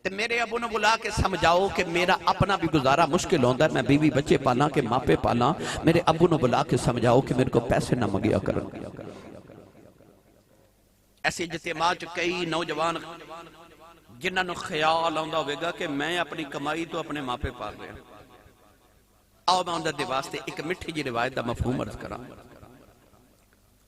Speaker 1: تے میرے ابو نے بلا کے سمجھاؤ کہ میرا اپنا بھی گزارا مشکل ہوندا ہے, میں بیوی بچے پالاں کے ماپے پالاں, میرے ابو نے بلا کے سمجھاؤ کہ میرے کو پیسے نہ منگیا کرن. ایسے اجتماع چ کئی نوجوان جنہاں نو خیال آندا ہوئے گا کہ میں اپنی کمائی تو اپنے ماپے پال رہا. آؤ میں اندر دے واسطے ایک مٹھی جی روایت دا مفہوم عرض کراں.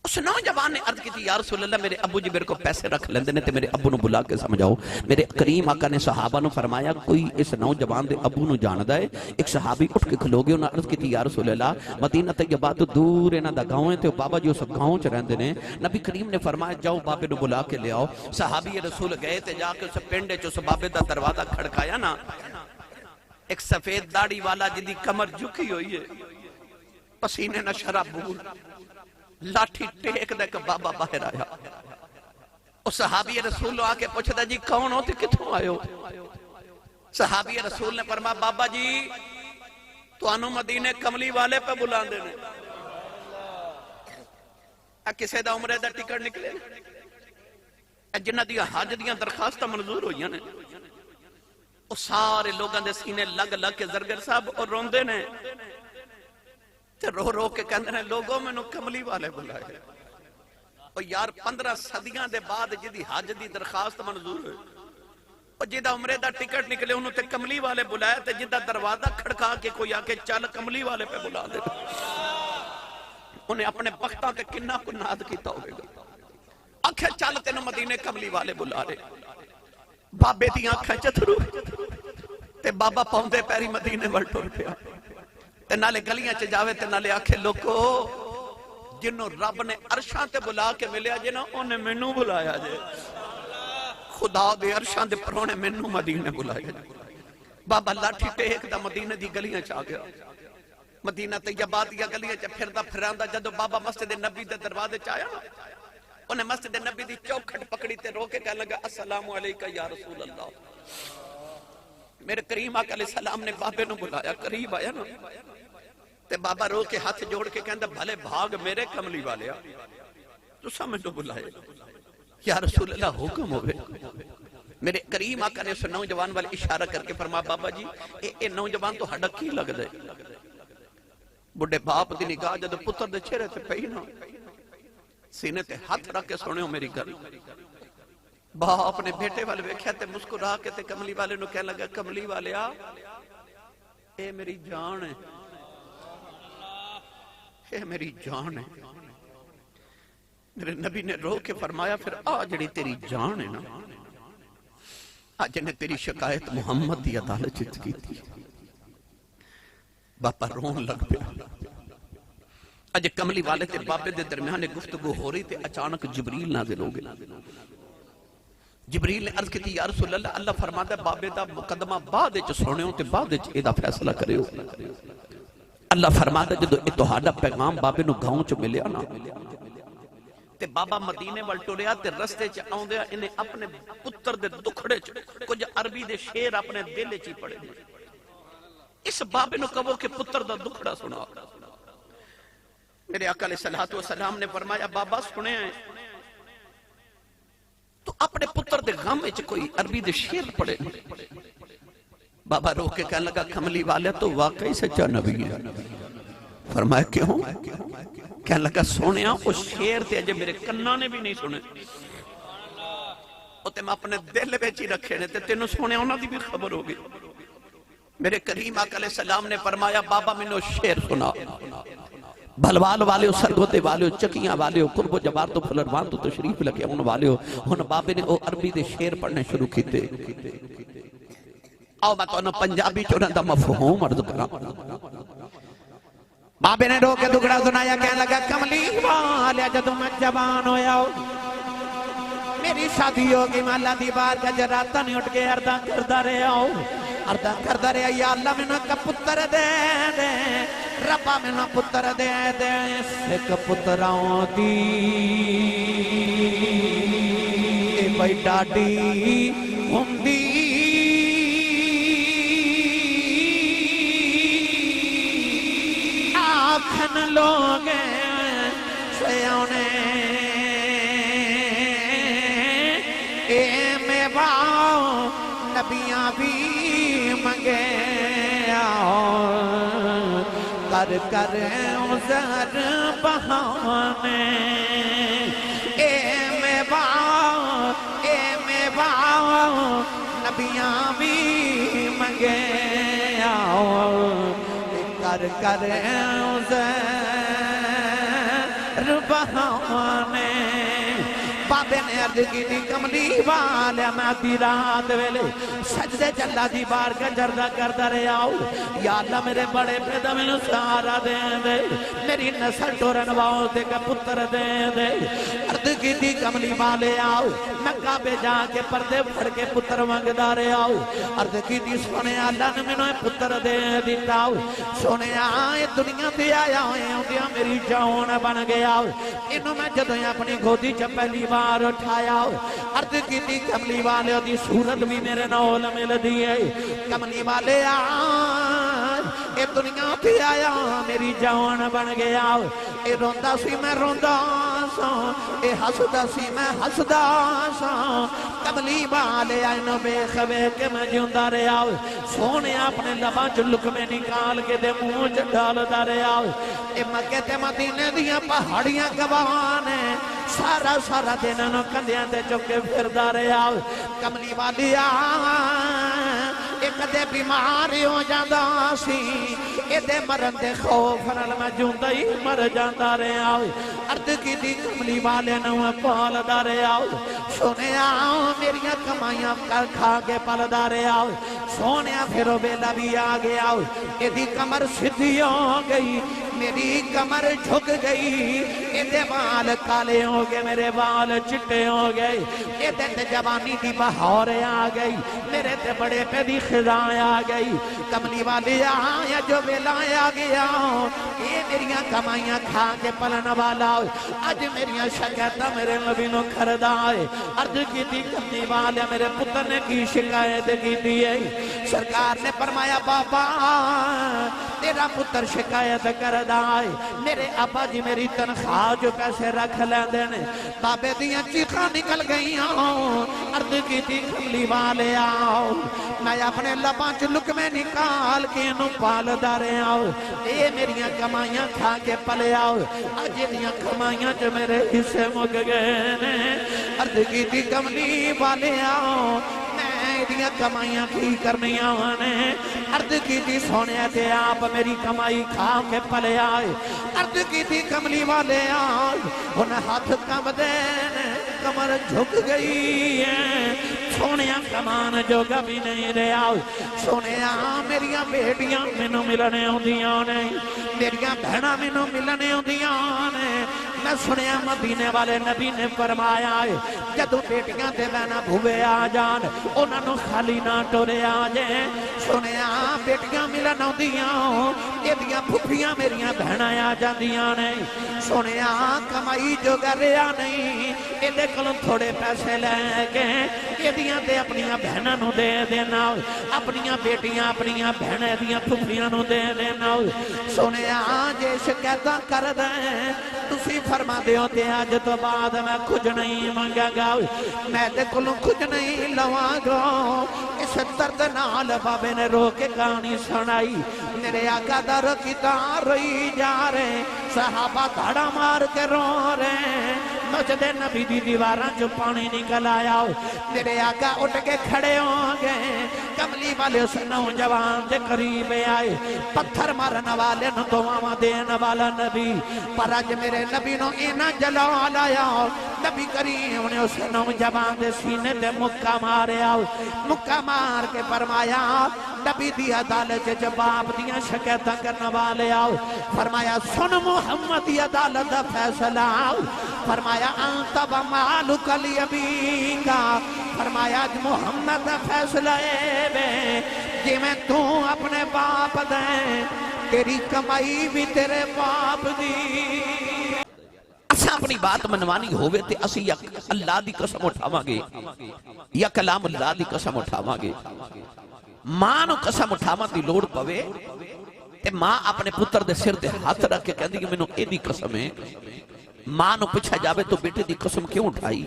Speaker 1: اس نوجوان نے عرض کی تھی یا رسول اللہ میرے ابو جی میرے کو پیسے رکھ لیندے نے تے میرے ابو نو بلا کے سمجھاؤ. میرے کریم آقا نے صحابہ نو فرمایا کوئی اس نوجوان دے ابو نو جاندا ہے. ایک صحابی اٹھ کے کھلو گئے, انہاں عرض کی تھی یا رسول اللہ مدینہ طیبہ تو دور انہاں دا گاؤں ہے تے بابا جی اس گاؤں چ رہندے نے. نبی کریم نے فرمایا جاؤ بابے نو بلا کے لے آؤ. صحابی رسول گئے تے جا کے اس پنڈ چ اس بابے دا دروازہ کھڑکایا نا, ایک سفید داڑھی والا جدی کمر جھکی ہوئی ہے, پسینے نہ شرابور لاٹھی ٹیک دے کہ بابا باہر آیا. اس صحابی رسول آ کے پوچھتا جی کون ہو تے کتھوں آئے ہو؟ صحابی رسول نے فرمایا بابا جی تو انو مدینے کملی والے پہ بلان دینے. کسے دا عمرے دا ٹکٹ نکلے جنہ دیا حج دیا درخواستہ منظور ہوئی نے, وہ سارے لوگاں دے سینے لگ لگ کے زرگر صاحب اور روندے نے تے رو رو کے کہندے نے لوگوں میں نو کملی والے بلائے. اور یار 15 صدیاں دے بعد جدی حج دی درخواست منظور ہوئے, اور جدہ عمرے دا ٹکٹ نکلے انہوں تے کملی والے بلائے, تے جدہ دروازہ کھڑکا کے کوئی آکے چل کملی والے پہ بلا دے. انہیں اپنے بختہ کے کنہ کو ناد کیتا ہوئے گا. آنکھیں چل تینوں مدینے کملی والے بلا رہے. بابے دی آنکھیں چترو تے بابا پاؤندے پیری مدینے ورٹور پیا, تے نالے گلیاں چ جاوے تے نالے آکھے لوکو جنہوں رب نے عرشاں تے بلا کے ملیا جنہوں انہیں منو بلایا جے. خدا دے عرشاں دے پرونے منو مدینے بلایا جے. بابا لاٹھی ٹیک دا مدینے دی گلیاں چ آ گیا. مدینہ طیبہ دی گلیاں چ پھردا پھراندا جدو بابا مسجد نبی دے دروازے چ آیا, انہیں مسجد نبی دی چوکھٹ پکڑی تے رو کے کہنے لگا السلام علیکہ یا رسول اللہ. میرے کریم آقا علیہ السلام نے بابے نو بلایا, قریب آیا نا تے بابا رو کے ہاتھ جوڑ کے کہندہ بھلے بھاگ میرے کملی والے تو سمجھ لو بلائے یا رسول اللہ حکم ہوئے. میرے کریم آقا نے اس نوجوان والے اشارہ کر کے فرما بابا جی اے نوجوان تو ہڈکی لگ دے. بڑے باپ دی نگاہ جدو پتر دے چہرے تے پئی نا, سینے تے ہاتھ رکھ کے سونے ہو میری گل. باپ نے بیٹے والے ویکھیا تے مسکرا کے تے کملی والے نو کہنے لگا کملی والے اے میری جان ہے, اے میری جان ہے. میرے نبی نے رو کے فرمایا پھر جڑی تیری جان ہے نا جنہیں تیری شکایت محمد دی عدالت جت کی تھی باپا رون لگ پیا اج کملی والے تے بابے دے درمیان گفتگو ہو رہی تے اچانک جبریل نازل ہو گیا جبریل نے عرض کی یا رسول اللہ اللہ فرماتا ہے بابے دا مقدمہ بعد وچ سنیو تے بعد وچ اے دا فیصلہ کریو اللہ فرماتا ہے جدو اے تہاڈا پیغام بابے نو گاؤں چ ملیا نا تے بابا مدینے وال ٹریا تے رستے چ آوندیا انہیں اپنے پتر دے دکھڑے چ کچھ عربی دے شعر اپنے دل چ پڑھے اس بابے نو کہو کہ پتر دا دکھڑا سنا میرے آقا علیہ السلام نے فرمایا بابا سنے ہیں تو اپنے پتر دے غم وچ کوئی عربی دے شعر پڑھے بابا رو کے کہنے لگا کملی والے تو واقعی سچا نبی ہے فرمایا کیوں کہنے لگا سونیا اس شعر تے اجے میرے کناں نے بھی نہیں سنے او تے میں اپنے دل وچ ہی رکھے نے تے تینوں سونیا انہاں دی بھی خبر ہوگی میرے کریم آقا علیہ السلام نے فرمایا بابا مینوں شعر سنا بھلوال والے ہو سرگوتے والے ہو چکیاں والے ہو قرب و جبار تو پھلروان تو تشریف لگے ان والے ہو ان بابے نے او عربی دے شعر پڑھنے شروع کیتے آؤ میں تو انہوں پنجابی چونہ دا مفہوم عرض کرا بابے نے رو کے دکڑا سنایا کہنے لگا کملی والے جدو میں جوان ہویا ہو میری شادی ہوگی میں اللہ دی بار کا جراتا نہیں اٹھ کے اردہ کردہ رہے ہو اردہ کردہ رہے یا اللہ میں نے پتر دے دے ربا میں نے پتر دے دے ایک پتراؤں دی بھائی ڈاڈی ہندی آکھن لوگ سیونے اے میں باؤ نبیاں بھی منگے کر کر عذر بہانے اے میں باؤ نبیاں بھی منگے کر کر عذر بہانے بابے نے عرض کی تھی کملی والے میں آدھی رات ویلے سجدے چلا دی بار کا جردہ کردہ رہے آؤ یا اللہ میرے بڑے پیدا میں سہارا دے دے میری نسل ٹورنواؤ دے کا پتر دے دے عرض کی تھی کملی والے آؤ میں کعبے جا کے پردے پھڑ کے پتر مانگدا رہے آؤ عرض کی تھی سونے اللہ نے میں پتر دے دیتا آؤ سونے آئے دنیا دے آیا ہوئے میری جان بن گیا انہوں میں جدوں اپنی گھودی چ پہلی بار اٹھایا عرض کی تھی کملی والے دی صورت بھی میرے نول مل دیئے کملی والے اے دنیا پہ آیا میری جان بن گیا اے روندہ سی میں روندہ سا اے حسدہ سی میں حسدہ سا کملی والے آئینو بے خوے کے میں جیوندہ رہا سونے اپنے لبا چلک میں نکال کے دے منہ ڈال دا رہا اے مکہ تے مدینے دیا پہاڑیاں گوانے سارا سارا دینانو کندیاں تے چکے پھر دا رہا کملی والی ایک دے بیماری ہو جاندہ سی اے دے مرن دے خوف نال میں جوندہ ہی مر جاندہ رہا عرض کی دی کملی والے نو پال دا رہا سونے میریاں کمائیاں کر کھا کے پال دا رہا سونے پھرو بیلا بھی آگیا اے دی کمر سدھی ہو گئی میری کمر جھک گئی اے دے بال کالے ہو گئے میرے بال چٹے ہو گئے اے دے جوانی دی بہاریں آ گئی میرے تے بڑے پہ دی خزائیں آ گئی کملی والی آیا جو بیلائیں آ گیا اے میریاں کمائیاں کھا کے پلن والا آج میریاں شکایتہ میرے نبی نو کھردہ آئے عرض کی تھی کملی والی میرے پتر نے کی شکایت کی دیئے سرکار نے فرمایا بابا تیرا پتر شکایت کردہ آئے میرے ابا جی میری تنخواہ جو پیسے رکھ لیں دینے بابے دیاں چیخاں نکل گئی عرض کی تھی کملی والے آؤ میں اپنے لباں چلک میں نکال کے انہوں پال دارے آؤ اے میریاں کمائیاں کھا کے پلے آؤ آج دیاں کمائیاں جو میرے حصے مگ گئے نے عرض کی تھی کملی والے آؤ میں ایدیاں کمائیاں کی کرنیاں نے عرض کی تھی سونے تے آپ میری کمائی کھا کے پلے آئے عرض کی تھی کملی والے آئے انہیں ہاتھ کم دینے کمر جھک گئی ہے سونیاں کمان جو کبھی نہیں رہا سونیاں میریاں بیٹیاں مینوں ملنے ہوندیاں نے میریاں بہناں مینوں ملنے ہوندیاں نے میں سنیا مدینے والے نبی نے فرمایا ہے جدو بیٹیاں تے بہناں بھوے آ جان انہاں نوں خالی نہ ٹورے آ جائیں سنیا بیٹیاں ملن ہوندیاں ایدیاں پھپھیاں میریاں بہناں آ جاندیاں نے سنیا کمائی جو کریا نہیں ایدے کولوں تھوڑے پیسے لے کے ایدیاں تے اپنیاں بہناں نوں دے دینا اپنیاں بیٹیاں اپنیاں بہناں دیاں پھپھیاں نوں دے دینا سنیا جے شکایتاں کر دیں تسی فرما دیو تے آج تو بعد میں کچھ نہیں مانگا گا میں تے کلوں کچھ نہیں لواں گا اس درد نال بابے نے رو کے کہانی سنائی میرے آقا در کی تار روئی جا رہے صحابہ دھڑا مار کے رو رہے مسجد نبی دی دیواراں جو پانی نکل آیا میرے آقا اٹھ کے کھڑے ہوں گے کملی والے اس نوجوان دے قریب آئے پتھر مارن والے نو دعاواں دین والا نبی پر اج میرے نبی نو اینا جلال آیا نبی کریم نے اس نوجوان دے سینے تے مکہ ماریا مکہ مار کے فرمایا نبی دی عدالت جواب دیاں شکایتاں کرنے والے آؤ فرمایا سن محمد دی عدالت دا فیصلہ فرمایا انت و مالک لیبیکا فرمایا محمد دا فیصلہ اے بے جی میں تو اپنے باپ دیں تیری کمائی بھی تیرے باپ دی اسا اپنی بات منوانی ہوئے تے اسی یا اللہ دی قسم اٹھاواں گے یا کلام اللہ دی قسم اٹھاواں گے ماں نو قسم اٹھاواں دی لوڑ پوے تے ماں اپنے پتر دے سر دے ہاتھ رکھ کے کہندی کہ مینوں اے دی قسم ہے ماں نو پوچھا جاوے تو بیٹے دی قسم کیوں اٹھائی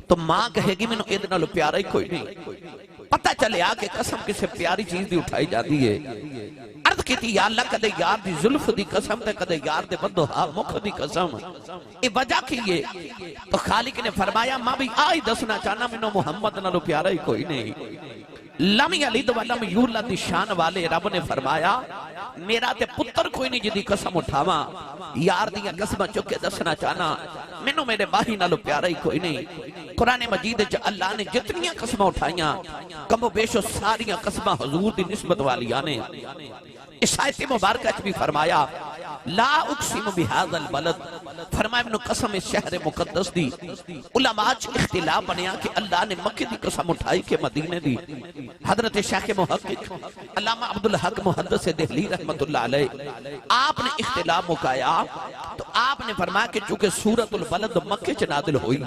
Speaker 1: تو ماں کہے گی مینوں اے دے نال پیارا ہی کوئی نہیں پتہ چلے آ کہ قسم کسے پیاری چیز دی اٹھائی جاتی ہے عرض کی تھی یا اللہ کدے یار دی ظلف دی قسم تے کدے یار دے بدو ہاں مکھ دی قسم اے وجہ کی یہ تو خالق نے فرمایا ماں بھی آئی دسنا چاہنا مینوں محمد نالو پیارا ہی کوئی نہیں لم یلد ولم یولد دی شان والے رب نے فرمایا میرا تے پتر کوئی نہیں جدی قسم اٹھاواں یار دیاں قسمہ چکے دسنا چاہنا مینوں میرے باہی نالو پیارا ہی کوئی نہیں قرآن مجید جو اللہ نے جتنیاں قسمہ اٹھائیاں کم و بیش و ساریاں قسمہ حضور دی نسبت والی آنے اس آیت مبارکہ بھی فرمایا لا اقسم بہذا البلد فرمایا ابن قسم اس شہر مقدس دی علماء اختلاف بنیا کہ اللہ نے مکہ دی قسم اٹھائی کہ مدینے دی حضرت شیخ محقق علامہ عبدالحق محدث دہلی رحمت اللہ علیہ آپ نے اختلاف مکایا تو آپ نے فرمایا کہ چونکہ سورۃ البلد مکہ چ نازل ہوئی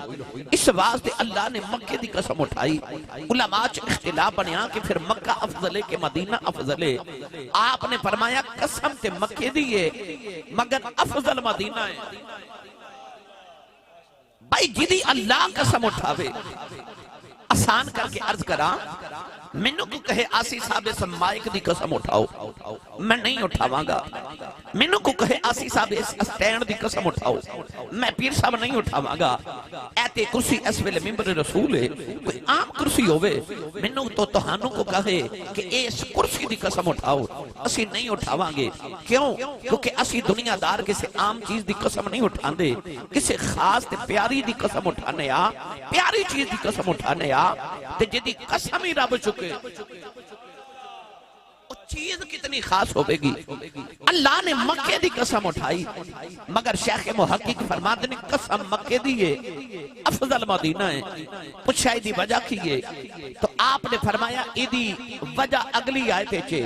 Speaker 1: اس واسطے اللہ نے مکہ دی قسم اٹھائی علماء اختلاف بنیا کہ پھر مکہ افضل ہے کہ مدینہ افضل ہے آپ نے فرمایا قسم تے مکہ دی ہے مگر افضل مدینہ ہے بھائی جدی اللہ قسم اٹھاوے آسان کر کے عرض کرا مینوں کو کہے آسی صاحب سمائک دی قسم اٹھاؤ میں نہیں اٹھاواں گا مینوں کو کہے آسی صاحب اسٹینڈ دی قسم اٹھاؤ میں پیر صاحب نہیں اٹھاواں گا ایتے کرسی اس ویلے ممبر رسول ہے کوئی عام کرسی ہوئے مینوں تو تہانوں کو کہے کہ اس کرسی دی قسم اٹھاؤ اسی نہیں اٹھاواں گے کیوں کیونکہ اسی دنیا دار کسی عام چیز دی قسم نہیں اٹھان دے کسی خاص تے پیاری دی قسم اٹھانے آ پیاری چیز دی قسم اٹھانے آ تے جدی قسم ہی رب چکے چیز کتنی خاص ہوئے گی اللہ نے مکہ دی قسم اٹھائی مگر شیخ محقق فرماتے نے قسم مکہ دیئے افضل مدینہ ہے پوچھا دی وجہ کیے تو آپ نے فرمایا ایدی وجہ اگلی آیتے چھے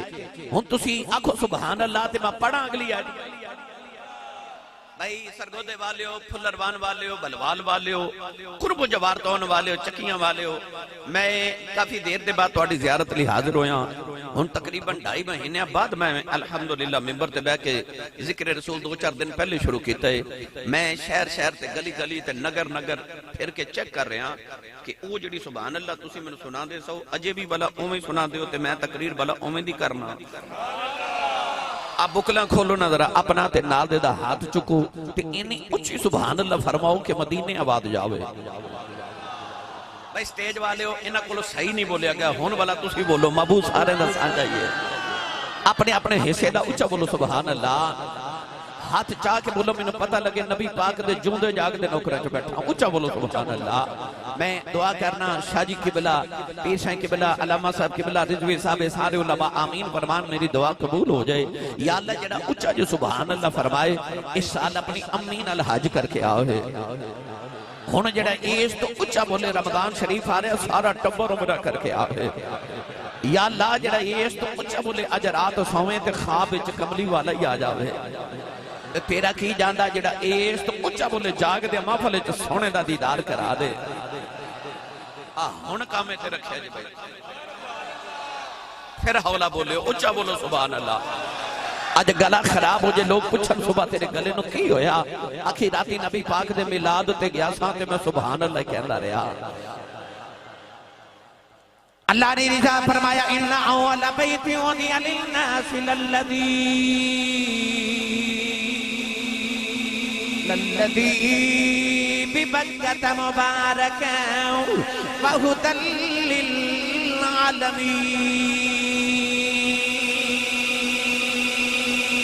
Speaker 1: ہن تسی آنکھو سبحان اللہ تے میں پڑھا اگلی آیتے بھائی سرگودے والے ہو پھلروان والے ہو بلوال والے ہو قرب و جوارتون والے ہو چکیاں والے ہو میں کافی دیر دے بعد توڑی زیارت لی حاضر ہویا ہن تقریباً 2.5 مہینے بعد میں الحمدللہ ممبر تے بیٹھ کے ذکر رسول 2-4 دن پہلے شروع کیتا ہے میں شہر تے گلی گلی تے نگر پھر کے چیک کر رہا کہ او جڑی سبحان اللہ تسی میں سنا دے سو اجے بھی بلا اوویں سنا دیو تے میں تقریر بلا اوویں دی کرنا آپ بکلاں کھولو نہ ذرا اپنا تے نال دے دا ہاتھ چکو تے انہی اچھی سبحان اللہ فرماؤ کہ مدینے آباد جاوے بھائی سٹیج والے ہو انہاں کو صحیح نہیں بولیا گیا ہون والا تسی بولو محبوب سارے دا سانجا یہ اپنے اپنے حصے دا اچھا بولو سبحان اللہ ہاتھ چاہ کے بولو میں نے پتہ لگے نبی پاک دے جوندے جاگ دے نوکرہ جو بیٹھا ہوں اچھا بولو سبحان اللہ میں دعا کرنا شاہ جی قبلہ پیر شاہ قبلہ علامہ صاحب قبلہ رضوی صاحب سارے علماء آمین فرمان میری دعا قبول ہو جائے یا اللہ جڑا اچھا جو سبحان اللہ فرمائے اس سال اپنی امین الحاج کر کے آؤ ہے ہون جڑا ایس تو اچھا بولے رمضان شریف آ رہے سارا ٹبر عمرہ کر کے آؤ ہے یا اللہ جڑا ایس تو اچھا بولے اجرات سویں تے خواب وچ کملی والا ہی آ جاوے تیرا کی جاندہ جڑا ایس تو اچھا بولے جاگ دے محفل وچ سونے دا دیدار کرا دے ہن کامے تے رکھیا جی بھائی پھر حوالہ بولے اچھا بولو سبحان اللہ آج گلا خراب ہو جے لوگ پچھن صبح تیرے گلے نو کی ہویا آخی راتی نبی پاک دے میلاد تے گیا ساتے میں سبحان اللہ کہنا رہا اللہ نے رضا فرمایا ان اول بیت وضع للناس للذی ببکۃ مبارکا وہدی للعالمین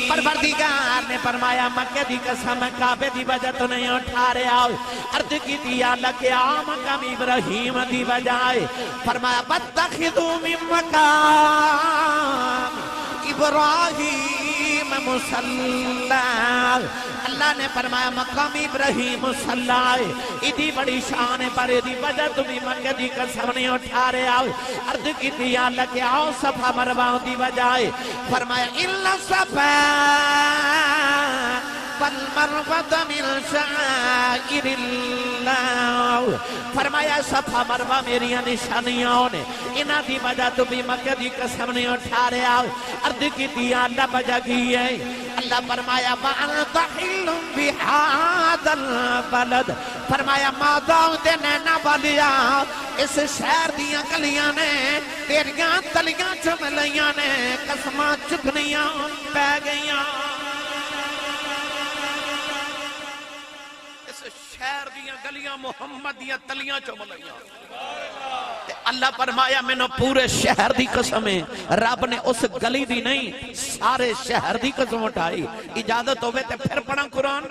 Speaker 1: پروردگار نے فرمایا مکہ دی قسم کعبے دی وجہ تو نہیں اٹھا رہا عرض کی دیا لکے مقام ابراہیم دی بجائے فرمایا بتخذو من مقام ابراہیم مصلی اللہ نے فرمایا مقام ابراہیم مصلی ادھی بڑی شان پر ادھی وجہ تمہیں مکہ دی قسم نہیں اٹھا رہے آؤ عرض کی دیا لکے آؤ صفحہ مروہ دی بجائے فرمایا اللہ صفحہ فالمروۃ من شعائر اللہ فرمایا صفحہ مروہ میری نشانیوں نے انہاں دی وجہ تمہیں مکہ دی قسم نہیں اٹھا رہے آؤ عرض کی دیا اللہ وجہ کی ہے اللہ فرمایا وَأَنْتَ حِلٌّ بِهَذَا الْبَلَدِ فرمایا ماداؤں دے نینا والیا اس شہر دیاں گلیاں نے تیریاں تلیاں چملیاں نے قسماں چکنیاں پہ گئیاں اس شہر دیاں گلیاں محمد دیاں تلیاں چملیاں اللہ فرمایا میں نے پورے شہر دی قسمیں رب نے اس گلی دی نہیں سارے شہر دی قسم اٹھائی اجازت ہوئے تے پھر پڑھا قرآن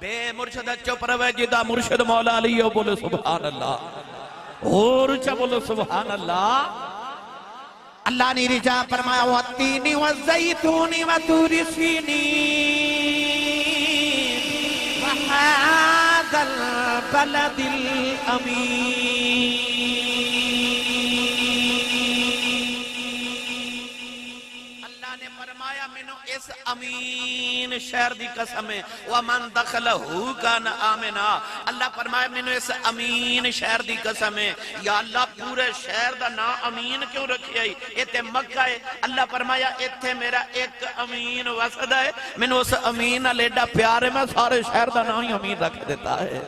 Speaker 1: بے مرشد چپ روے جدہ مرشد مولا علیہ بولے سبحان اللہ اور چا بولے سبحان اللہ اللہ نے رجا فرمایا والتین والزیتون وطور سینین وهذا البلد الأمين اللہ نے فرمایا منو اس امین شہر دی قسم ہے وَمَن دَخَلَهُ كَانَ آمِنًا اللہ فرمایا منو اس امین شہر دی قسم ہے یا اللہ پورے شہر دا نا امین کیوں رکھی ہے ایتے مکہ ہے اللہ فرمایا ایتے میرا ایک امین وسد ہے منو اس امین لیڈا پیارے میں سارے شہر دا نا ہی امین رکھ دیتا ہے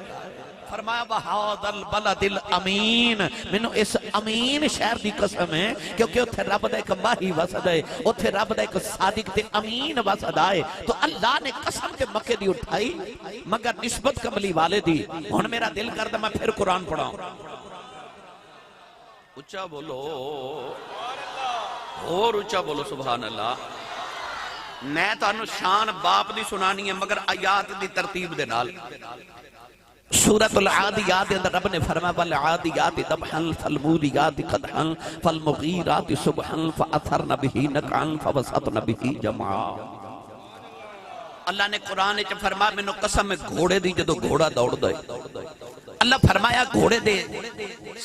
Speaker 1: فرمایا وَهَذَا الْبَلَدِ الْأَمِينَ منو اس امین شہر دی قسم ہے کیونکہ اتھے رب دا ایک ماہی وسد ہے اتھے رب دا ایک صادق تے امین وسد آئے تو اللہ نے قسم کے مکہ دی اٹھائی مگر نسبت کملی والے دی ہن میرا دل کردہ میں پھر قرآن پڑھاؤں اچھا بولو اور اچھا بولو سبحان اللہ میں تو انو شان باپ دی سنانی ہے مگر آیات دی ترتیب دے نال سورة العادیات اندر رب نے فرمایا والعادیات ضبحا فالموریات قدحا فالمغیرات صبحا فأثرن به نقعا فوسطن به جمعا اللہ نے قرآن چ فرمایا مینوں قسم ہے گھوڑے دی جدو گھوڑا دوڑ دے اللہ فرمایا گھوڑے دے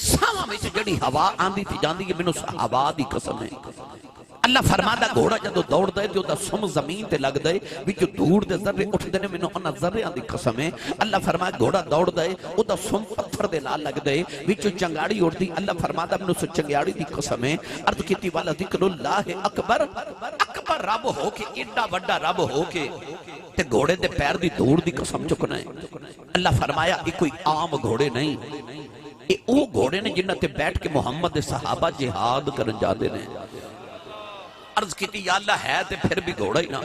Speaker 1: ساواں وچ جڑی ہوا آندی تھی جاندی ہے مینوں ہوا دی قسم ہے اللہ فرمادا گھوڑا جدو دوڑ دے جو دا سم زمین تے لگ دے وچ دور دے ذرے اٹھ دے نے مینوں انہاں ذریاں دی قسم ہے اللہ فرمایا گھوڑا دوڑ دے او دا سم پتھر دے نال لگ دے وچ چنگاڑی اڑدی اللہ فرمادا مینوں سو چنگاڑی دی قسم ہے عرض کیتی والا ذکر اللہ اکبر اکبر رب ہو کے ایڈا بڑا رب ہو کے تے گھوڑے دے پیر دی دوڑ دی قسم چکنا ہے اللہ فرمایا یہ کوئی عام گھوڑے نہیں یہ او گھوڑے نے جنہاں تے بیٹھ کے محمد دے صحابہ جہاد کرن جاندے نے عرض کیتی یا اللہ ہے تے پھر بھی گھوڑا ہی نا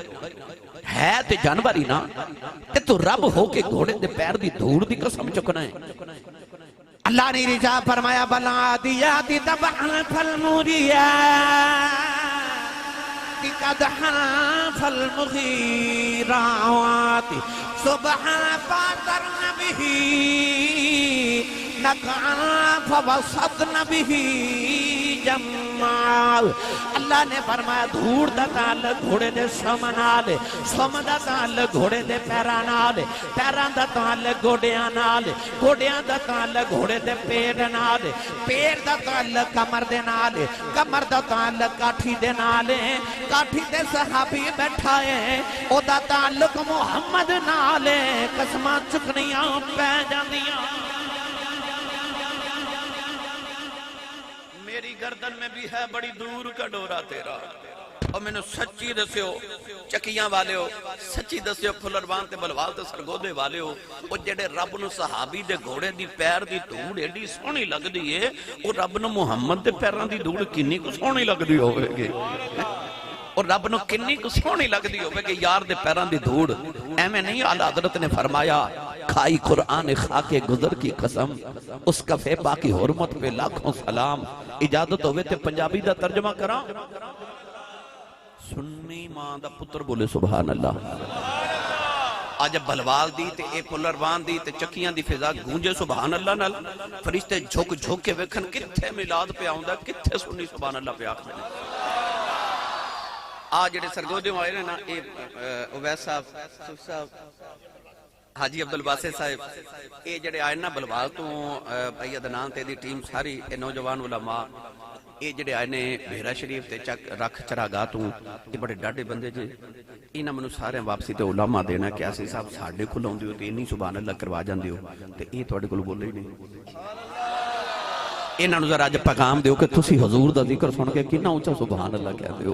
Speaker 1: ہے تے جانور ہی نا تے تو رب ہو کے گھوڑے دے پیر دی دھوڑ دی قسم چکنا ہے اللہ نے رجا فرمایا والعادیات ضبحا فالموریات قدحا فالمغیرات صبحا فاثرن به نقعا فوسطن به جمعا اللہ نے فرمایا دھوڑ دا تعلق گھوڑے دے سم نال سم دا تعلق گھوڑے دے پیران نال پیران دا تعلق گھوڑیاں نال گھوڑیاں دا تعلق گھوڑے دے پیر نال پیر دا تعلق کمر دے نال کمر دا تعلق کاٹھی دے نال کاٹھی دے صحابی بیٹھائے او دا تعلق محمد نال قسماں چکنیاں پہ جاندیاں میری گردن میں بھی ہے بڑی دور کا ڈورا تیرا اور میں نے سچی دسیو چکیاں والے ہو سچی دسیو پھلروان تے بلوال تے سرگودے والے ہو وہ جڑے رب نو صحابی دے گھوڑے دی پیر دی دھوڑ ایڈی سونی لگ دی ہے وہ رب نو محمد دے پیران دی دھوڑ کنی کو سونی لگ دی ہوئے گی اور رب نو کنی کو سونی لگ دی ہوئے گی یار دے پیران دی دھوڑ ایمیں نہیں اعلیٰ حضرت نے فرمایا کھائی قرآن خاک گزر کی قسم اس کفے باقی حرمت پہ لاکھوں سلام اجازت ہوئے تے پنجابی دا ترجمہ کرا سنی ماں دا پتر بولے سبحان اللہ آج بلوال دی تے اے پلروان دی تے چکیاں دی فضا گونجے سبحان اللہ نال فرشتے جھوک جھوک کے ویکھن کتھے میلاد پہ آؤں دا کتھے سنی سبحان اللہ پہ آکھ میں آج جڑے سرگودے ہوئے نا اے اویس صاحب حاجی عبدالباسط صاحب اے جڑے آئے نا بلوال تو بھائی عدنان تے دی ٹیم ساری اے نوجوان علماء اے جڑے آئے نے بھیرہ شریف تے چک رکھ چراگاہ تو اے بڑے ڈاڑے بندے جے انہاں منو سارے واپسی تے علماء دینا کہ ایسی صاحب ساڑھے کھلاؤں دیو تے انہی سبحان اللہ کروا جان دیو تے اے توڑے کلو بول رہی نہیں انہاں نو ذرا جب پیغام دیو کہ تسی حضور دا ذکر سن کے کنا اونچا سبحان اللہ کہہ دیو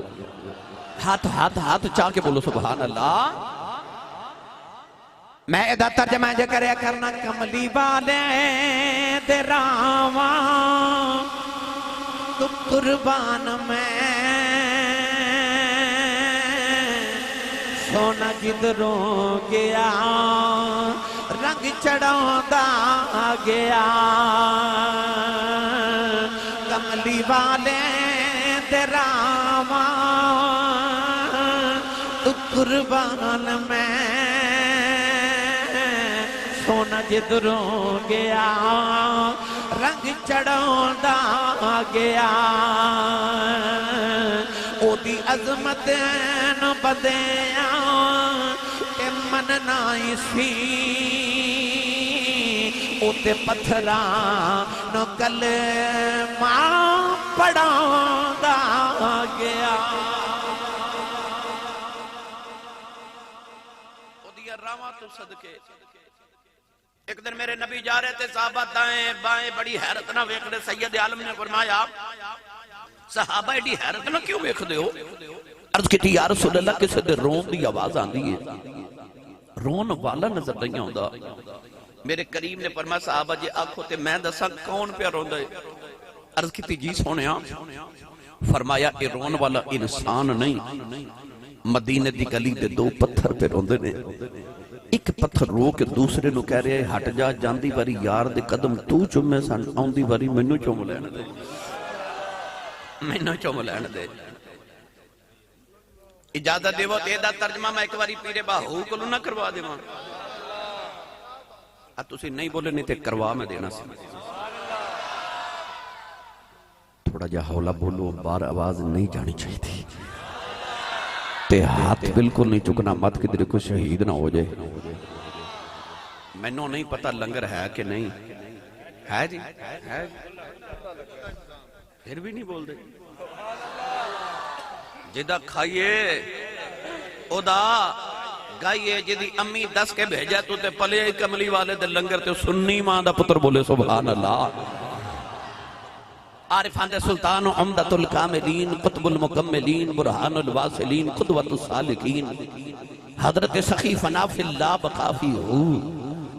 Speaker 1: ہاتھ چاہ کے بولو سبحان اللہ میں ادھا ترجمہ جے کرے کرنا کملی والے دے راواں تو قربان میں سونا جدروں گیا رنگ چڑھوں دا گیا کملی والے دے راواں تو قربان میں سونا جدروں گیا رنگ چڑھوں دا گیا او دی عظمت نو بدیاں تے من نائی سی او تے پتھراں نو کلمہ پڑھوں دا گیا او دی راواں تو صدقے ایک دن میرے نبی جا رہے تھے صحابہ دائیں بائیں بڑی حیرت نہ ویکھ رہے سید عالم نے فرمایا صحابہ ایڈی حیرت نہ کیوں ویکھ دے ہو عرض کی یا رسول اللہ کسے دے رون دی آواز آن دی ہے رون والا نظر نہیں ہوندہ میرے کریم نے فرمایا صحابہ جی آنکھوں تے میں دسا کون پہ رون دے عرض کی جی سونیا فرمایا اے رون والا انسان نہیں مدینہ دی گلی دے دو پتھر پہ رون دے نے ایک پتھر رو کے دوسرے نو کہہ رہے ہٹ جا جاندی واری یار دے قدم تو چمے سن آندی واری منو چوم لین دے منو چوم لین دے اجازت دے وہ تیدہ ترجمہ میں ایک واری پیرے باہو کلو نہ کروا دے ماں تسی نہیں بولے نہیں تے کروا میں دینا سی تھوڑا جا حولا بولو بار آواز نہیں جانی چاہی تھی تے ہاتھ بالکل نہیں چکنا مت کدھر کو شہید نہ ہو جائے میں نو نہیں پتا لنگر ہے کہ نہیں ہے جی ہے پھر بھی نہیں بول دے جدہ کھائیے او دا گائیے جدی امی دس کے بھیجا تو تے پلے کملی والے دے لنگر تے سنی ماں دا پتر بولے سبحان اللہ عارفان دے سلطان و عمدت الکاملین قطب المکملین برحان الواصلین قدوت السالکین حضرت سخی فناف اللہ بقافی ہو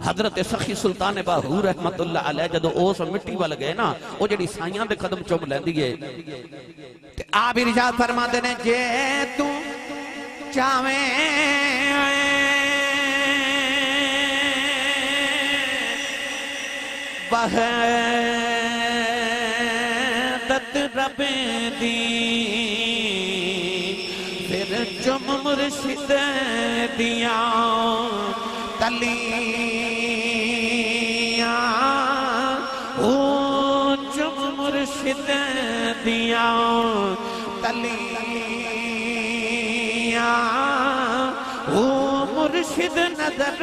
Speaker 1: حضرت سخی سلطان باہو رحمت اللہ علیہ جدو اوس مٹی والا گئے نا وہ جڑی سائیاں دے قدم چوم لیں دیئے آپ ارشاد فرما دینے جے تو چاہویں وحدت رب دی پھر چم مرشد دیا تلیاں او چم مرشد دیا تلیاں او مرشد نظر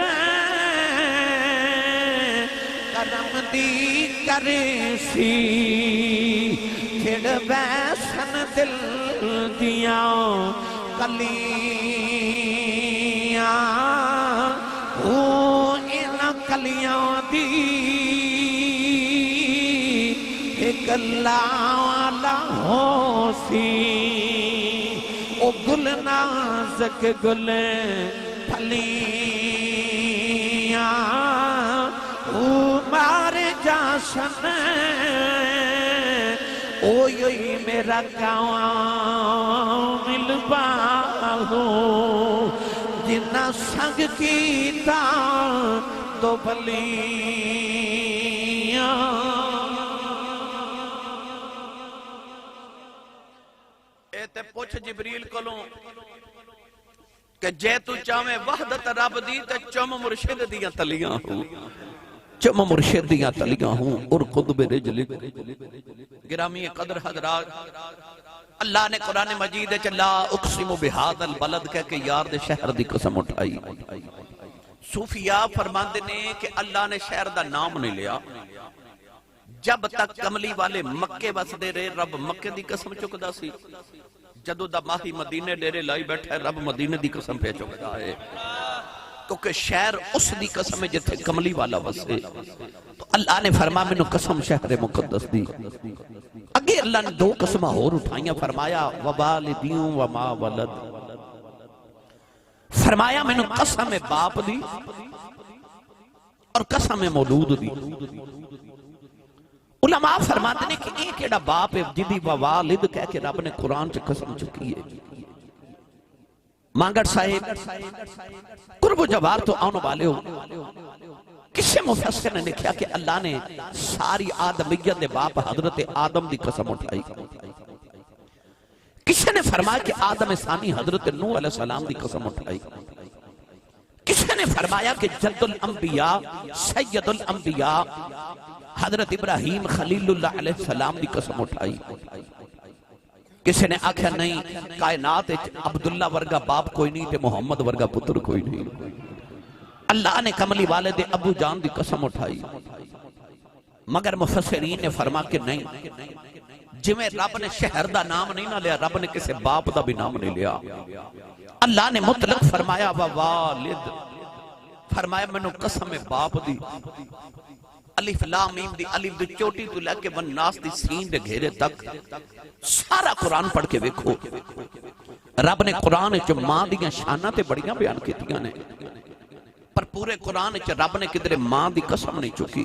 Speaker 1: کرم دی کرسی کھڑ بیسن دل دیا کلیاں او ان کلیاں دی ایک اللہ والا ہو سی او گل نازک گل پھلیاں او مارے جاشن او یوی میرا کامل باہو جنہ سنگ کیتا تو بلیاں اے تے پوچھ جبریل کولوں کہ جے تو چاہویں وحدت رب دی تے چم مرشد دیاں تلیاں ہوں چم مرشد دیاں تلیاں ہوں ارقد برجلک گرامی قدر حضرات اللہ نے قرآن مجید لا اقسم بہذا البلد کہہ کے یار دے شہر دی قسم اٹھائی صوفیاء فرماندے نے کہ اللہ نے شہر دا نام نہیں لیا جب تک کملی والے مکے بس دے رہے رب مکے دی قسم چکدا سی جدو دا ماہی مدینے ڈیرے لائی بیٹھا ہے رب مدینے دی قسم پہ چکدا ہے کیونکہ شہر اس دی قسم ہے جتھے کملی والا وسے تو اللہ نے فرما میں نے قسم شہر مقدس دی اگے اللہ نے دو قسمہ اور اٹھائیاں فرمایا ووالدیوں وما ولد فرمایا میں نے قسم باپ دی اور قسم مولود دی علماء فرماتے ہیں کہ ایک ایڈا باپ ہے جدی ووالد کہہ کے رب نے قرآن سے قسم چکی ہے مانگڑ صاحب قرب و جوار تو آنے والے ہو کسے مفسر نے لکھا کہ اللہ نے ساری آدمیت دے باپ حضرت آدم دی قسم اٹھائی کسے نے فرمایا کہ آدم ثانی حضرت نوح علیہ السلام دی قسم اٹھائی کسے نے فرمایا کہ جد الانبیاء سید الانبیاء حضرت ابراہیم خلیل اللہ علیہ السلام دی قسم اٹھائی کسی نے آکھا نہیں کائنات عبداللہ ورگا باپ کوئی نہیں تے محمد ورگا پتر کوئی نہیں اللہ نے کملی والد ابو جان دی قسم اٹھائی مگر مفسرین نے فرما کہ نہیں جمیں رب نے شہر دا نام نہیں نہ لیا رب نے کسی باپ دا بھی نام نہیں لیا اللہ نے مطلق فرمایا ووالد فرمایا میں نے قسم باپ دی الف لام میم دی الف دی چوٹی تو لے کے ون ناس دی سین دے گھیرے تک سارا قرآن پڑھ کے ویکھو رب نے قرآن چ ماں دیاں شاناں تے بڑیاں بیان کیتیاں نے پر پورے قرآن چ رب نے کدھر ماں دی قسم نہیں چکی